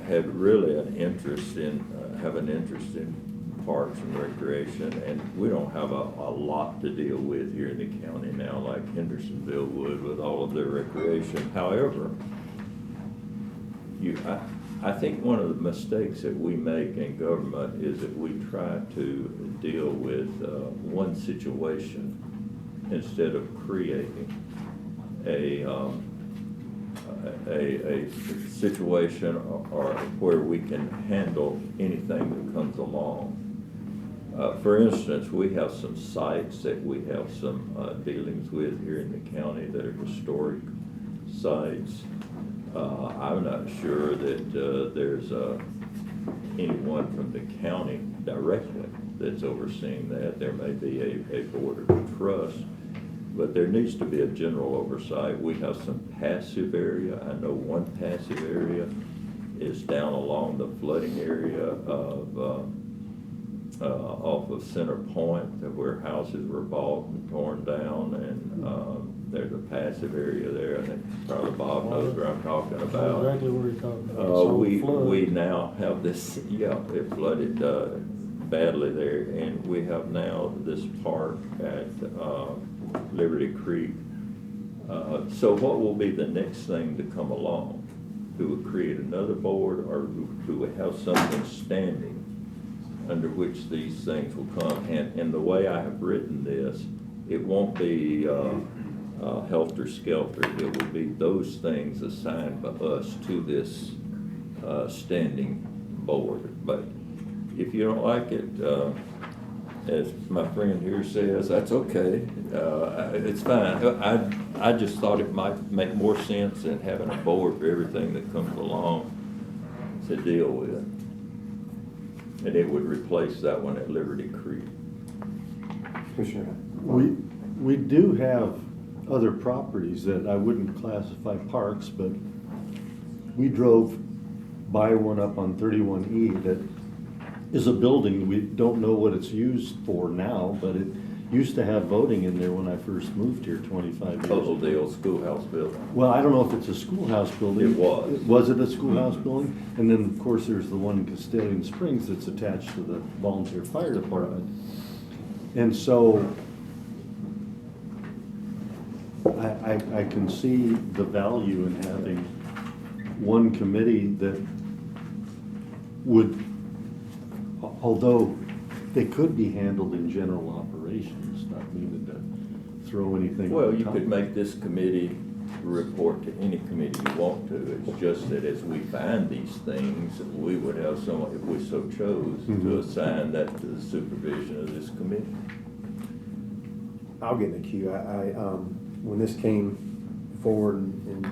[SPEAKER 4] had really an interest in, parks and recreation, and we don't have a lot to deal with here in the county now like Hendersonville would with all of their recreation. However, I think one of the mistakes that we make in government is that we try to deal with one situation instead of creating a situation or where we can handle anything that comes along. For instance, we have some sites that we have some dealings with here in the county that are historic sites. I'm not sure that there's anyone from the county directly that's overseeing that. There may be a board of trust, but there needs to be a general oversight. We have some passive area. I know one passive area is down along the flooding area of off of Center Point, where houses were bought and torn down, and there's a passive area there. I think probably Bob knows where I'm talking about.
[SPEAKER 2] Exactly where you're talking about.
[SPEAKER 4] We now have this, it flooded badly there, and we have now this park at Liberty Creek. So what will be the next thing to come along? Do we create another board, or do we have something standing under which these things will come? And the way I have written this, it won't be helter-skelter. It will be those things assigned by us to this standing board. But if you don't like it, as my friend here says, that's okay. It's fine. I just thought it might make more sense than having a board for everything that comes along to deal with. And it would replace that one at Liberty Creek.
[SPEAKER 1] Commissioner.
[SPEAKER 7] We do have other properties that I wouldn't classify parks, but we drove by one up on 31E that is a building. We don't know what it's used for now, but it used to have voting in there when I first moved here 25 years ago.
[SPEAKER 4] Oh, the old schoolhouse building.
[SPEAKER 7] Well, I don't know if it's a schoolhouse building.
[SPEAKER 4] It was.
[SPEAKER 7] Was it a schoolhouse building? And then, of course, there's the one in Castalian Springs that's attached to the volunteer fire department. And so I can see the value in having one committee that would, although they could be handled in general operations, not meaning to throw anything.
[SPEAKER 4] Well,
[SPEAKER 7] on
[SPEAKER 4] you
[SPEAKER 7] top.
[SPEAKER 4] could make this committee report to any committee you want to. It's just that as we find these things, we would have someone, if we so chose, to assign that to the supervision of this committee.
[SPEAKER 1] I'll get in the queue. When this came forward in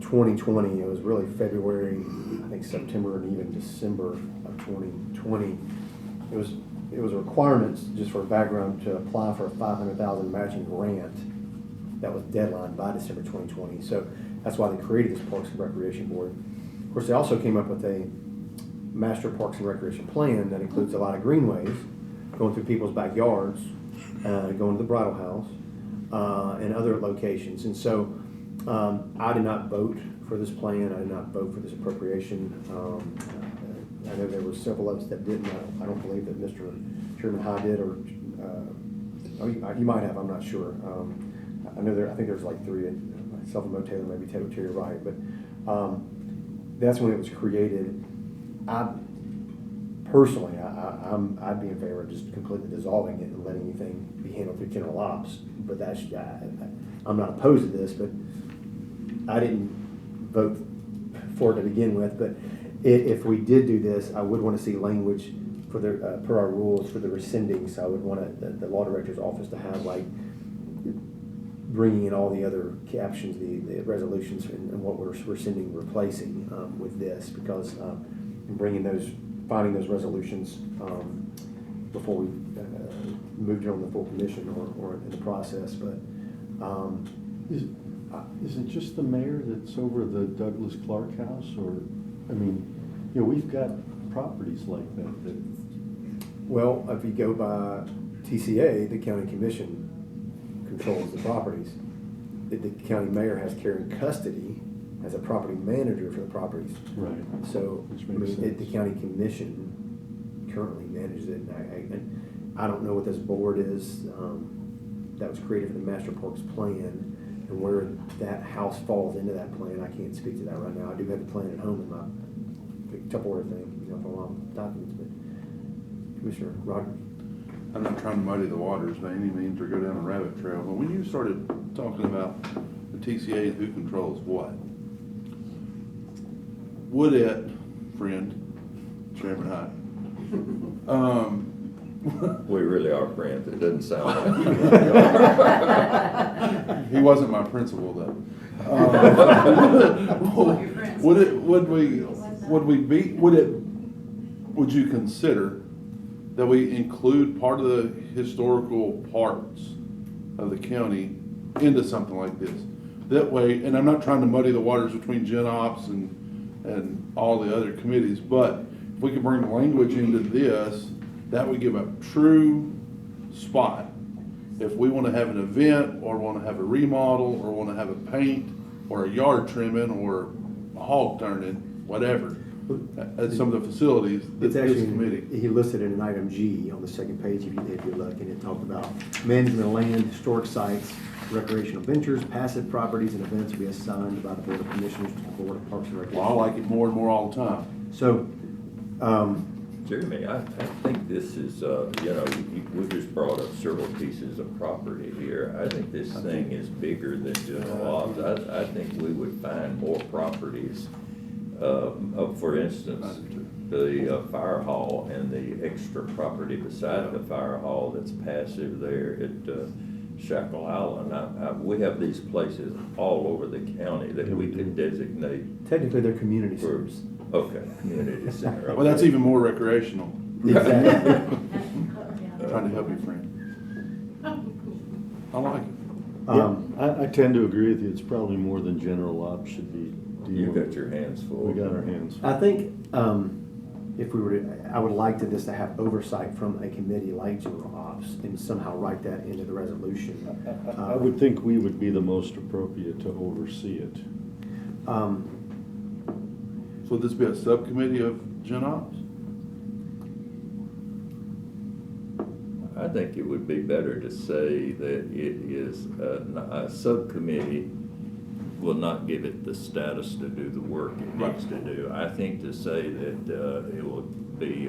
[SPEAKER 1] 2020, it was really February, I think September and even December of 2020. It was a requirement, just for background, to apply for a $500,000 matching grant that was deadline by December 2020. So that's why they created this Parks and Recreation Board. Of course, they also came up with a master Parks and Recreation plan that includes a lot of greenways going through people's backyards, going to the Bridle House, and other locations. And so I did not vote for this plan. I did not vote for this appropriation. I know there were several of us that didn't. I don't believe that Mr. Chairman High did, or you might have. I'm not sure. I know I think there's like three. Myself and Mo Taylor, maybe Terry Wright, but that's when it was created. Personally, I'd be in favor of just completely dissolving it and letting anything be handled through general ops. But that's I'm not opposed to this, but I didn't vote for it to begin with. But if we did do this, I would want to see language for the per our rules for the rescinding. So I would want the law director's office to have like bringing in all the other captions, the resolutions, and what we're rescinding, replacing with this, because finding those resolutions before we moved it on the full commission or in the process. But
[SPEAKER 7] Is it just the mayor that's over the Douglas Clark House, or, I mean, you know, we've got properties like that.
[SPEAKER 1] Well, if you go by TCA, the county commission controls the properties. The county mayor has carrying custody as a property manager for the properties.
[SPEAKER 7] Right.
[SPEAKER 1] So,
[SPEAKER 7] Which
[SPEAKER 1] I
[SPEAKER 7] makes
[SPEAKER 1] mean, the
[SPEAKER 7] sense.
[SPEAKER 1] county commission currently manages it, and I don't know what this board is, that was created for the Master Parks plan, and where that house falls into that plan, I can't speak to that right now. I do have the plan at home in my Tupperware thing, you know, for a lot of documents, but Commissioner Rogers.
[SPEAKER 3] I'm not trying to muddy the waters by any means or go down a rabbit trail, but when you started talking about the TCA and who controls what, would it, friend, Chairman Hyde,
[SPEAKER 4] We really are friends, it doesn't sound like.
[SPEAKER 3] he wasn't my principal though. Would you consider that we include part of the historical parts of the county into something like this? That way, and I'm not trying to muddy the waters between Gen Ops and all the other committees, but if we could bring language into this, that would give a true spot. If we want to have an event, or want to have a remodel, or want to have a paint, or a yard trimming, or a hog turning, whatever, at some of the facilities,
[SPEAKER 1] It's
[SPEAKER 3] this
[SPEAKER 1] actually,
[SPEAKER 3] committee.
[SPEAKER 1] he listed in an item G on the second page, if you look, and it talked about management of land, historic sites, recreational ventures, passive properties, and events will be assigned by the Board of Commissioners to the Board of Parks and
[SPEAKER 3] Well, I
[SPEAKER 1] Recreation.
[SPEAKER 3] like it more and more all the time.
[SPEAKER 1] So,
[SPEAKER 4] Jeremy, I think this is, you know, we just brought up several pieces of property here. I think this thing is bigger than general ops. I think we would find more properties. For instance, the fire hall and the extra property beside the fire hall that's passive there at Shackle Island. We have these places all over the county that we could designate.
[SPEAKER 1] technically, they're community
[SPEAKER 4] For-
[SPEAKER 1] centers.
[SPEAKER 4] Okay, community center.
[SPEAKER 3] Well, that's
[SPEAKER 4] okay.
[SPEAKER 3] even more recreational.
[SPEAKER 1] Exactly.
[SPEAKER 3] Trying to help you, friend. I like it.
[SPEAKER 7] Yeah, I tend to agree with you, it's probably more than general ops should be
[SPEAKER 4] You
[SPEAKER 7] dealing.
[SPEAKER 4] got your hands full.
[SPEAKER 7] We got our hands full.
[SPEAKER 1] I think, if we were to, I would like this to have oversight from a committee like General Ops and somehow write that into the resolution.
[SPEAKER 7] I would think we would be the most appropriate to oversee it.
[SPEAKER 3] So would this be a subcommittee of Gen Ops?
[SPEAKER 4] I think it would be better to say that it is a subcommittee will not give it the status to do the work it needs to do. I think to say that it will be,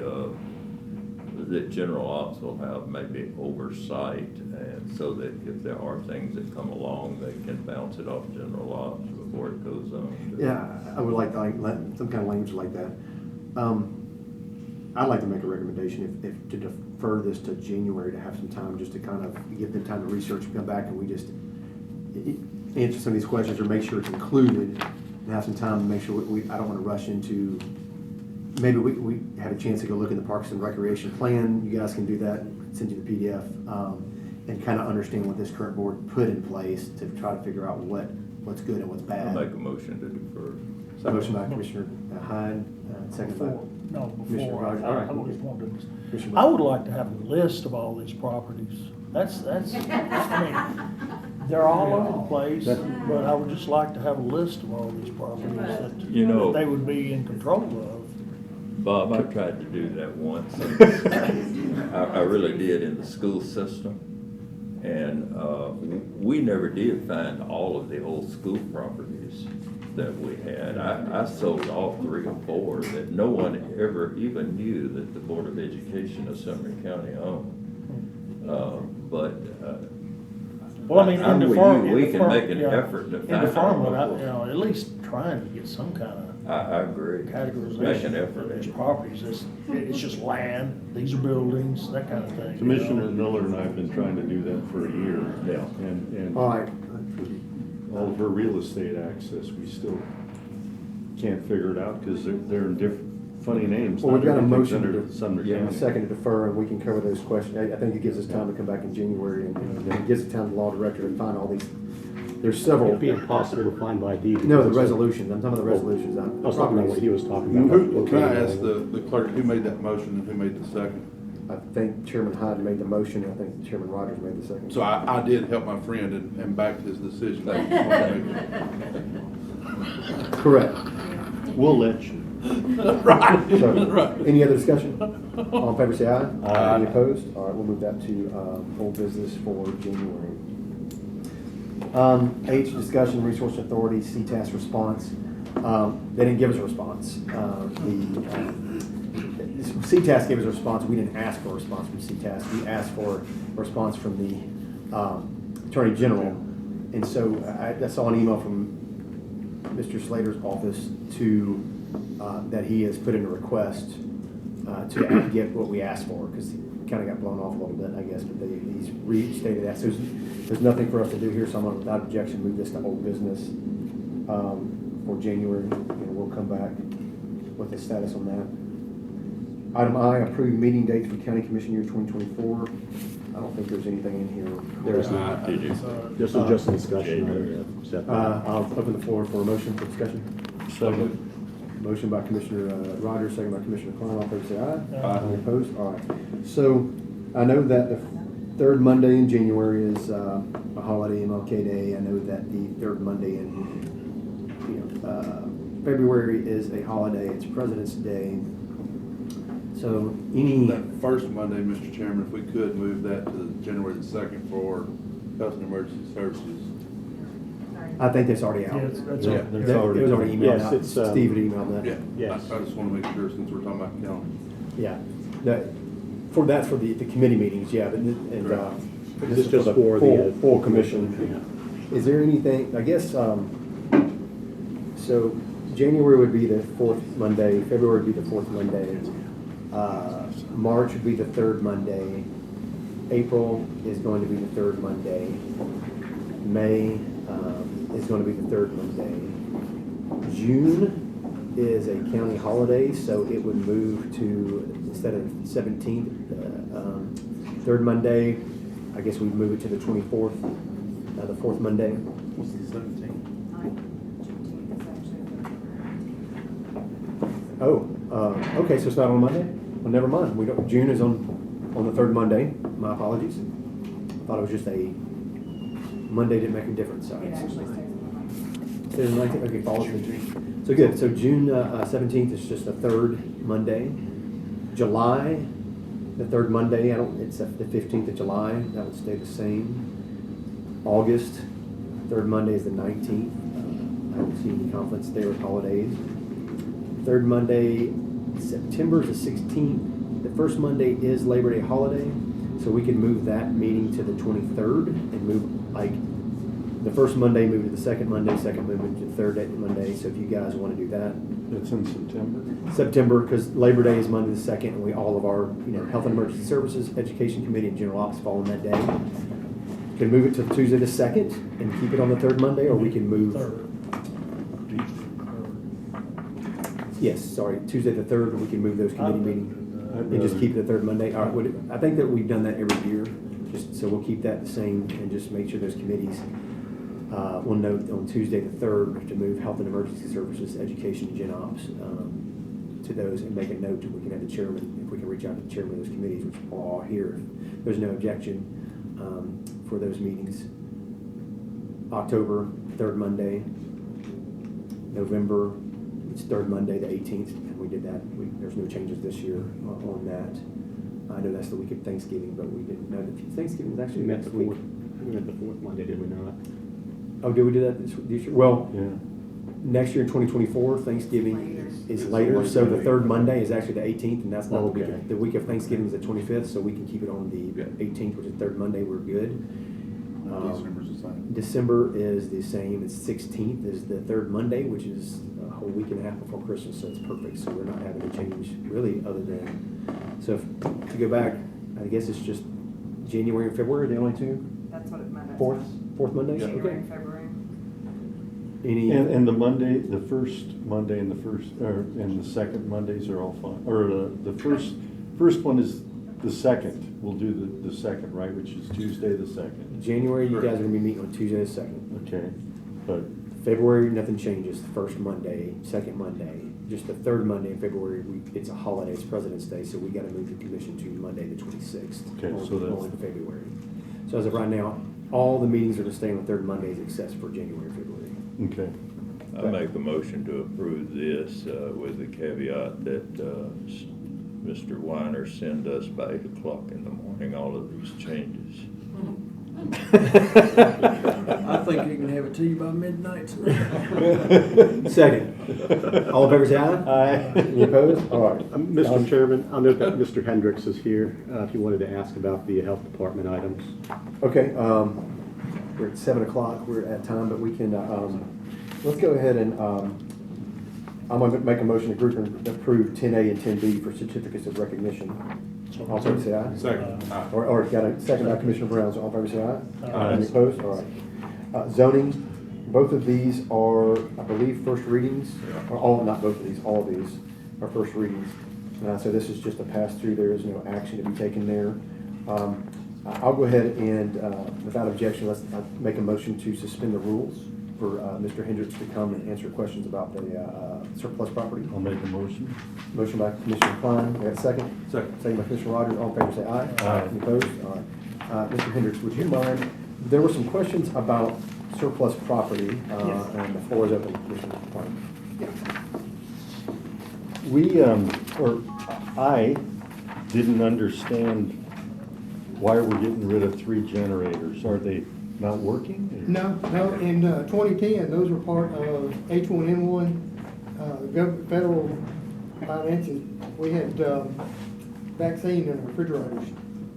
[SPEAKER 4] that general ops will have maybe oversight, and so that if there are things that come along, they can bounce it off general ops before it goes on.
[SPEAKER 1] Yeah, I would like some kind of language like that. I'd like to make a recommendation if to defer this to January, to have some time just to kind of give them time to research and come back, and we just answer some of these questions or make sure it's included, and have some time to make sure I don't want to rush into, maybe we have a chance to go look at the Parks and Recreation Plan. You guys can do that, send you the PDF, and kind of understand what this current board put in place to try to figure out what's good and what's
[SPEAKER 4] I'll
[SPEAKER 1] bad.
[SPEAKER 4] make a motion to defer.
[SPEAKER 1] Motion by Commissioner Hyde, second by Commissioner
[SPEAKER 2] Before,
[SPEAKER 1] Rogers. All right.
[SPEAKER 2] I always wanted to,
[SPEAKER 1] Commissioner
[SPEAKER 2] I
[SPEAKER 1] Rogers.
[SPEAKER 2] would like to have a list of all these properties. That's, I mean, they're all over the place, but I would just like to have a list of all these properties that,
[SPEAKER 4] You know-
[SPEAKER 2] that they would be in control of.
[SPEAKER 4] Bob, I tried to do that once. I really did in the school system. And we never did find all of the old school properties that we had. I sold all 3 or 4 that no one ever even knew that the Board of Education of Sumner County owned.
[SPEAKER 2] Well, I mean, in
[SPEAKER 4] I'm
[SPEAKER 2] the
[SPEAKER 4] with
[SPEAKER 2] farm.
[SPEAKER 4] you.
[SPEAKER 2] in
[SPEAKER 4] We
[SPEAKER 2] the
[SPEAKER 4] can
[SPEAKER 2] farm-
[SPEAKER 4] make an
[SPEAKER 2] yeah,
[SPEAKER 4] effort to
[SPEAKER 2] In
[SPEAKER 4] find
[SPEAKER 2] the farmland,
[SPEAKER 4] out.
[SPEAKER 2] at least trying to get some kind of
[SPEAKER 4] I agree.
[SPEAKER 2] categorization.
[SPEAKER 4] Make an effort.
[SPEAKER 2] of these properties. It's just land, these are buildings, that kind of thing. you know?
[SPEAKER 7] Commissioner Miller and I have been trying to do that for a year.
[SPEAKER 4] Yeah.
[SPEAKER 7] And
[SPEAKER 1] All right.
[SPEAKER 7] all of her real estate access, we still can't figure it out because they're in different, funny names.
[SPEAKER 1] Well, we've got a
[SPEAKER 7] Not everything's
[SPEAKER 1] motion
[SPEAKER 7] under
[SPEAKER 1] to-
[SPEAKER 7] Sumner
[SPEAKER 4] Yeah,
[SPEAKER 1] And a
[SPEAKER 7] County.
[SPEAKER 1] second to defer, and we can cover those questions. I think it gives us time to come back in January, and it gives the town law director to find all these There's several.
[SPEAKER 5] It'd be impossible to find by deed.
[SPEAKER 1] No, the resolutions, I'm talking about the resolutions.
[SPEAKER 5] I was talking about what he was talking about.
[SPEAKER 3] Can I ask the clerk, who made that motion and who made the second?
[SPEAKER 1] I think Chairman Hyde made the motion, I think Chairman Rogers made the second.
[SPEAKER 3] So I did help my friend and backed his decision.
[SPEAKER 1] Correct.
[SPEAKER 7] We'll let you.
[SPEAKER 1] So,
[SPEAKER 3] Right.
[SPEAKER 1] any other discussion? All in favor, say aye.
[SPEAKER 3] Aye.
[SPEAKER 1] Any opposed? All right, we'll move that to old business for January. H, discussion, resource authority, CTAS response. They didn't give us a response. CTAS gave us a response. We didn't ask for a response from CTAS. We asked for a response from the Attorney General. And so I saw an email from Mr. Slater's office to, that he has put in a request to get what we asked for, because he kind of got blown off a little bit, I guess, but he's restated that. So there's nothing for us to do here, so I'm going to, without objection, move this to old business for January, and we'll come back with the status on that. Item I, approved meeting dates for County Commission year 2024. I don't think there's anything in here.
[SPEAKER 5] There is not. This is just a discussion.
[SPEAKER 1] I'll open the floor for a motion for discussion.
[SPEAKER 7] Second.
[SPEAKER 1] Motion by Commissioner Rogers, second by Commissioner Klein. All in favor say aye.
[SPEAKER 3] Aye.
[SPEAKER 1] Any opposed? All right. So I know that the third Monday in January is a holiday, MLK Day. I know that the third Monday in February is a holiday. It's President's Day. So any,
[SPEAKER 3] That first Monday, Mr. Chairman, if we could move that to January the 2nd for Health and Emergency Services.
[SPEAKER 1] I think that's already out.
[SPEAKER 2] Yes, that's
[SPEAKER 3] Yeah.
[SPEAKER 2] all.
[SPEAKER 1] It was already emailed
[SPEAKER 5] Yes,
[SPEAKER 1] out.
[SPEAKER 5] it's,
[SPEAKER 1] Steve had emailed that.
[SPEAKER 3] Yeah.
[SPEAKER 5] Yes.
[SPEAKER 3] I just want to make sure, since we're talking about calendar.
[SPEAKER 1] Yeah. That's for the committee meetings, yeah, but, and,
[SPEAKER 5] This is just for the
[SPEAKER 1] full commission. Is there anything, I guess, so January would be the fourth Monday, February would be the fourth Monday, March would be the third Monday, April is going to be the third Monday, May is going to be the third Monday, June is a county holiday, so it would move to, instead of 17th, third Monday, I guess we'd move it to the 24th, the fourth Monday.
[SPEAKER 3] What's the 17th?
[SPEAKER 1] Oh, okay, so it's not on Monday? Well, never mind. We don't, June is on the third Monday. My apologies. Thought it was just a, Monday didn't make a difference. Sorry.
[SPEAKER 10] It actually stays on
[SPEAKER 1] Says 19th, okay, follows me. So good, so June 17th is just the third Monday. July, the third Monday, it's the 15th of July, that would stay the same. August, third Monday is the 19th. I don't see any conflicts there with holidays. Third Monday, September is the 16th. The first Monday is Labor Day holiday, so we could move that meeting to the 23rd and move, like, the first Monday, move to the second Monday, second move to the third Monday, so if you guys want to do that.
[SPEAKER 7] It's in September.
[SPEAKER 1] September, because Labor Day is Monday the 2nd, and we, all of our, Health and Emergency Services, Education Committee, and General Ops fall on that day. Can move it to Tuesday the 2nd and keep it on the third Monday, or we can move. Yes, sorry, Tuesday the 3rd, we can move those committee meetings and just keep it the third Monday. All right, I think that we've done that every year, just so we'll keep that the same and just make sure those committees, we'll note on Tuesday the 3rd to move Health and Emergency Services, Education, and Gen Ops to those, and make a note that we can have the chairman, if we can reach out to the chairman of those committees, which are all here. There's no objection for those meetings. October, third Monday. November, it's third Monday, the 18th, and we did that. There's no changes this year on that. I know that's the week of Thanksgiving, but we didn't know that Thanksgiving was actually
[SPEAKER 5] We met
[SPEAKER 1] next
[SPEAKER 5] the
[SPEAKER 1] week.
[SPEAKER 5] fourth, we met the fourth Monday, did we not?
[SPEAKER 1] Oh, did we do that this year? Well,
[SPEAKER 7] Yeah.
[SPEAKER 1] next year in 2024, Thanksgiving is later, so the third Monday is actually the 18th, and that's not the week
[SPEAKER 5] Okay.
[SPEAKER 1] of, the week of Thanksgiving is the 25th, so we can keep it on the 18th, which is third Monday, we're good.
[SPEAKER 3] December's the same.
[SPEAKER 1] December is the same, it's 16th is the third Monday, which is a whole week and a half before Christmas, so it's perfect, so we're not having to change really other than, so to go back, I guess it's just January and February, the only two?
[SPEAKER 10] That's what it meant.
[SPEAKER 1] Fourth Mondays,
[SPEAKER 10] January
[SPEAKER 1] okay.
[SPEAKER 10] and February.
[SPEAKER 1] Any,
[SPEAKER 7] And the Monday, the first Monday and the second Mondays are all fine, or the first one is The second, we'll do the second, right, which is Tuesday the second.
[SPEAKER 1] January, you guys are gonna be meeting on Tuesday the second.
[SPEAKER 7] Okay, but,
[SPEAKER 1] February, nothing changes, the first Monday, second Monday, just the third Monday in February, it's a holiday, it's President's Day, so we gotta move the commission to Monday the 26th.
[SPEAKER 7] Okay, so that's-
[SPEAKER 1] In February. So as of right now, all the meetings are gonna stay on the third Mondays except for January and February.
[SPEAKER 7] okay.
[SPEAKER 4] I make a motion to approve this with the caveat that Mr. Weiner send us by 8 o'clock in the morning all of these changes.
[SPEAKER 10] I think you can have it to you by midnight tonight.
[SPEAKER 1] Second. All in favor, say aye.
[SPEAKER 5] Aye.
[SPEAKER 1] Any opposed? All right.
[SPEAKER 5] Mr. Chairman, I'll note that Mr. Hendricks is here, if you wanted to ask about the health department items.
[SPEAKER 1] Okay, we're at 7 o'clock, we're at time, but we can, let's go ahead and, I'm gonna make a motion to group and approve 10A and 10B for certificates of recognition. All in favor, say aye.
[SPEAKER 3] Second.
[SPEAKER 1] Or got a second by Commissioner Brown, so all in favor, say aye.
[SPEAKER 7] Aye.
[SPEAKER 1] Any opposed? All right. Zoning, both of these are, I believe, first readings, or all, not both of these, all of these are first readings. So this is just a pass-through, there is no action to be taken there. I'll go ahead and, without objection, let's make a motion to suspend the rules for Mr. Hendricks to come and answer questions about the surplus property.
[SPEAKER 7] I'll make a motion.
[SPEAKER 1] Motion by Commissioner Klein, we have a second?
[SPEAKER 3] Second.
[SPEAKER 1] Second by Commissioner Rogers, all in favor say aye.
[SPEAKER 7] Aye.
[SPEAKER 1] Any opposed? All right. Mr. Hendricks, would you mind, there were some questions about surplus property,
[SPEAKER 2] Yes.
[SPEAKER 1] and the floor is open, Commissioner Klein.
[SPEAKER 7] We, or I didn't understand why we're getting rid of 3 generators. Are they not working?
[SPEAKER 11] No, in 2010, those were part of H1N1, federal finances. We had vaccine in refrigerators,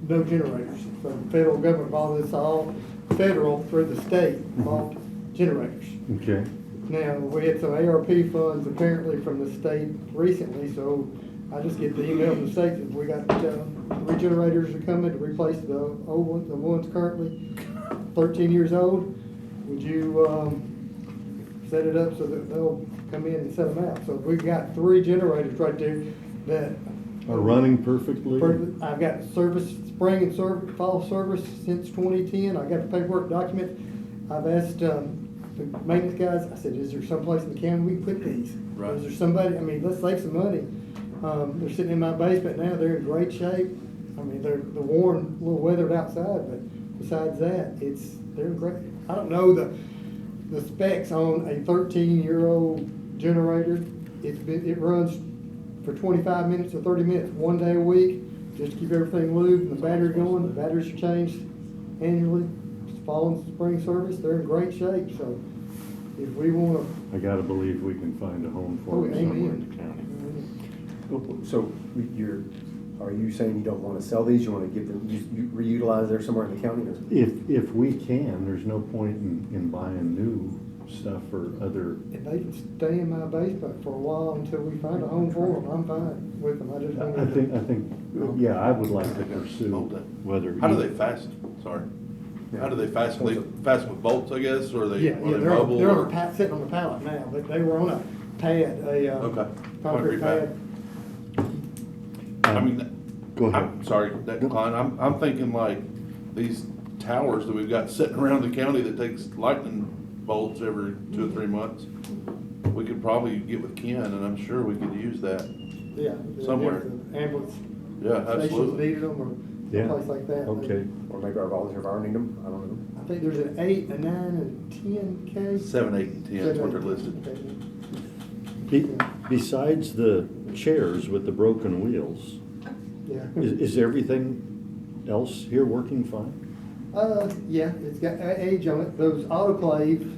[SPEAKER 11] no generators. So the federal government bought this all federal through the state, bought generators.
[SPEAKER 7] Okay,
[SPEAKER 11] Now, we had some ARP funds apparently from the state recently, so I just get the email from the state that we got 3 generators are coming to replace the old ones, the ones currently 13 years old. Would you set it up so that they'll come in and set them out? So we've got 3 generators right there that
[SPEAKER 7] are running perfectly?
[SPEAKER 11] I've got service, spring and fall service since 2010. I got the paperwork document. I've asked the maintenance guys, I said, is there someplace in the county we can put these?
[SPEAKER 3] Right.
[SPEAKER 11] Is there somebody, I mean, let's save some money. They're sitting in my basement now, they're in great shape. I mean, they're worn, a little weathered outside, but besides that, they're great. I don't know the specs on a 13-year-old generator. It runs for 25 minutes or 30 minutes, 1 day a week, just to keep everything lubed and the battery going. The batteries are changed annually, fall and spring service. They're in great shape, so if we want
[SPEAKER 7] I gotta believe we can find a home
[SPEAKER 11] to,
[SPEAKER 7] for them somewhere in
[SPEAKER 11] amen.
[SPEAKER 7] the county.
[SPEAKER 1] So are you saying you don't want to sell these, you want to give them, you reutilize there somewhere in the county? Or?
[SPEAKER 7] If we can, there's no point in buying new stuff for other,
[SPEAKER 11] If they can stay in my basement for a while until we find a home for them, I'm fine with them. I just want
[SPEAKER 7] I think, yeah, I would like to pursue whether.
[SPEAKER 3] How do they fasten? Sorry. How do they fasten? They fasten with bolts, I guess, or are they,
[SPEAKER 11] Yeah,
[SPEAKER 3] are they
[SPEAKER 11] they're
[SPEAKER 3] mobile?
[SPEAKER 11] on
[SPEAKER 3] or-
[SPEAKER 11] a sitting on the pallet now, but they were on a pad,
[SPEAKER 3] Okay.
[SPEAKER 11] concrete
[SPEAKER 3] Concrete
[SPEAKER 11] pad.
[SPEAKER 3] I mean,
[SPEAKER 7] Go ahead.
[SPEAKER 3] I'm sorry, that Klein, I'm thinking like these towers that we've got sitting around the county that takes lightning bolts every 2 or 3 months. We could probably get with Ken, and I'm sure we could use that.
[SPEAKER 11] Yeah.
[SPEAKER 3] Somewhere.
[SPEAKER 11] The ambulance
[SPEAKER 3] Yeah,
[SPEAKER 11] stations
[SPEAKER 3] absolutely.
[SPEAKER 11] needed them, or
[SPEAKER 7] Yeah.
[SPEAKER 11] a place like that.
[SPEAKER 7] Okay.
[SPEAKER 1] Or maybe our volunteer fire need them, I don't know.
[SPEAKER 11] I think there's an 8, a 9, and 10K.
[SPEAKER 3] 7, 8, and 10 is what they're listed.
[SPEAKER 7] Besides the chairs with the broken wheels,
[SPEAKER 11] Yeah.
[SPEAKER 7] is everything else here working fine?
[SPEAKER 11] Yeah, it's got age on it. Those autoclave,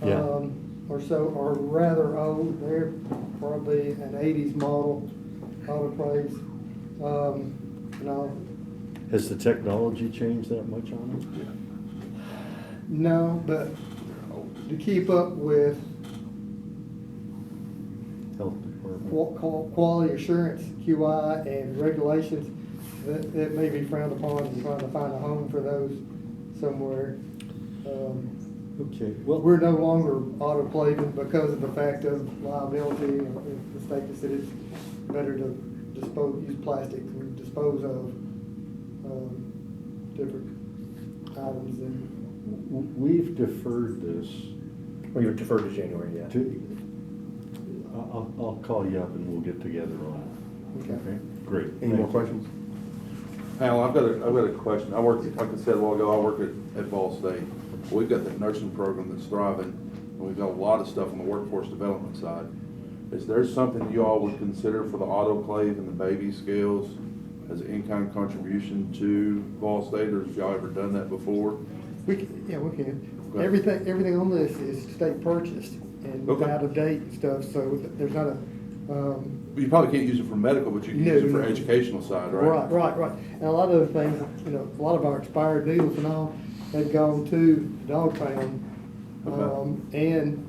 [SPEAKER 7] Yeah.
[SPEAKER 11] are rather old. They're probably an 80s model autoclaves.
[SPEAKER 7] Has the technology changed that much on them?
[SPEAKER 11] No, but to keep up with
[SPEAKER 7] Health department.
[SPEAKER 11] quality assurance, QI, and regulations, that may be frowned upon in trying to find a home for those somewhere.
[SPEAKER 7] Okay,
[SPEAKER 11] Well, we're no longer autoclaving because of the fact of liability. The state has said it's better to use plastic and dispose of different items and,
[SPEAKER 7] We've deferred this
[SPEAKER 1] Well, you're deferred to January, yeah.
[SPEAKER 7] I'll call you up and we'll get together on it.
[SPEAKER 11] okay.
[SPEAKER 7] Great.
[SPEAKER 1] Any more
[SPEAKER 7] Thank you.
[SPEAKER 1] questions?
[SPEAKER 3] Al, I've got a question. I work, like I said a while ago, I work at Ball State. We've got that nursing program that's thriving, and we've got a lot of stuff on the workforce development side. Is there something you all would consider for the autoclave and the baby scales as an in-kind contribution to Ball State, or have y'all ever done that before?
[SPEAKER 11] We can, yeah, we can.
[SPEAKER 3] Okay.
[SPEAKER 11] Everything on this is state purchased and
[SPEAKER 3] Okay.
[SPEAKER 11] out of date and stuff, so there's not a,
[SPEAKER 3] You probably can't use it for medical, but you can use it for
[SPEAKER 11] No.
[SPEAKER 3] educational side, right?
[SPEAKER 11] right. And a lot of the things, a lot of our expired needles and all, have gone to Dog Pound,
[SPEAKER 3] Okay.
[SPEAKER 11] and,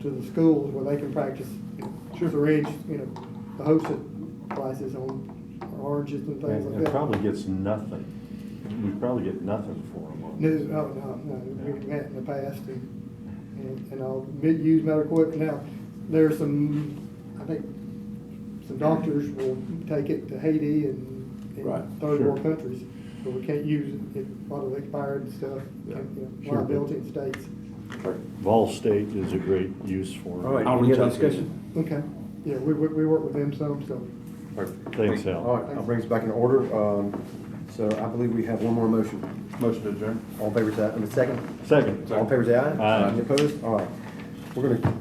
[SPEAKER 11] to the schools where they can practice,
[SPEAKER 3] Sure.
[SPEAKER 11] syringe, the hosted classes on oranges and things like
[SPEAKER 7] And
[SPEAKER 11] that.
[SPEAKER 7] probably gets nothing. We probably get nothing for them.
[SPEAKER 11] No, we've had in the past and I'll use medical equipment. Now, there's some, I think, some doctors will take it to Haiti and
[SPEAKER 3] Right,
[SPEAKER 11] third
[SPEAKER 7] sure.
[SPEAKER 11] world countries, but we can't use it, a lot of expired stuff,
[SPEAKER 3] Yeah,
[SPEAKER 7] sure.
[SPEAKER 11] liability in states.
[SPEAKER 7] Vol State is a great use for them.
[SPEAKER 1] All right,
[SPEAKER 3] I'll
[SPEAKER 1] any
[SPEAKER 3] reach
[SPEAKER 1] other
[SPEAKER 3] out to you.
[SPEAKER 1] discussion?
[SPEAKER 11] Okay, yeah, we work with them some, so.
[SPEAKER 3] Perfect.
[SPEAKER 7] Thanks, Al.
[SPEAKER 1] All right, I'll bring us back in order. So I believe we have one more motion.
[SPEAKER 3] Motion to adjourn?
[SPEAKER 1] All in favor, say aye. Second?
[SPEAKER 7] Second.
[SPEAKER 1] All in favor, say aye.
[SPEAKER 7] Aye.
[SPEAKER 1] Any opposed? All right. We're gonna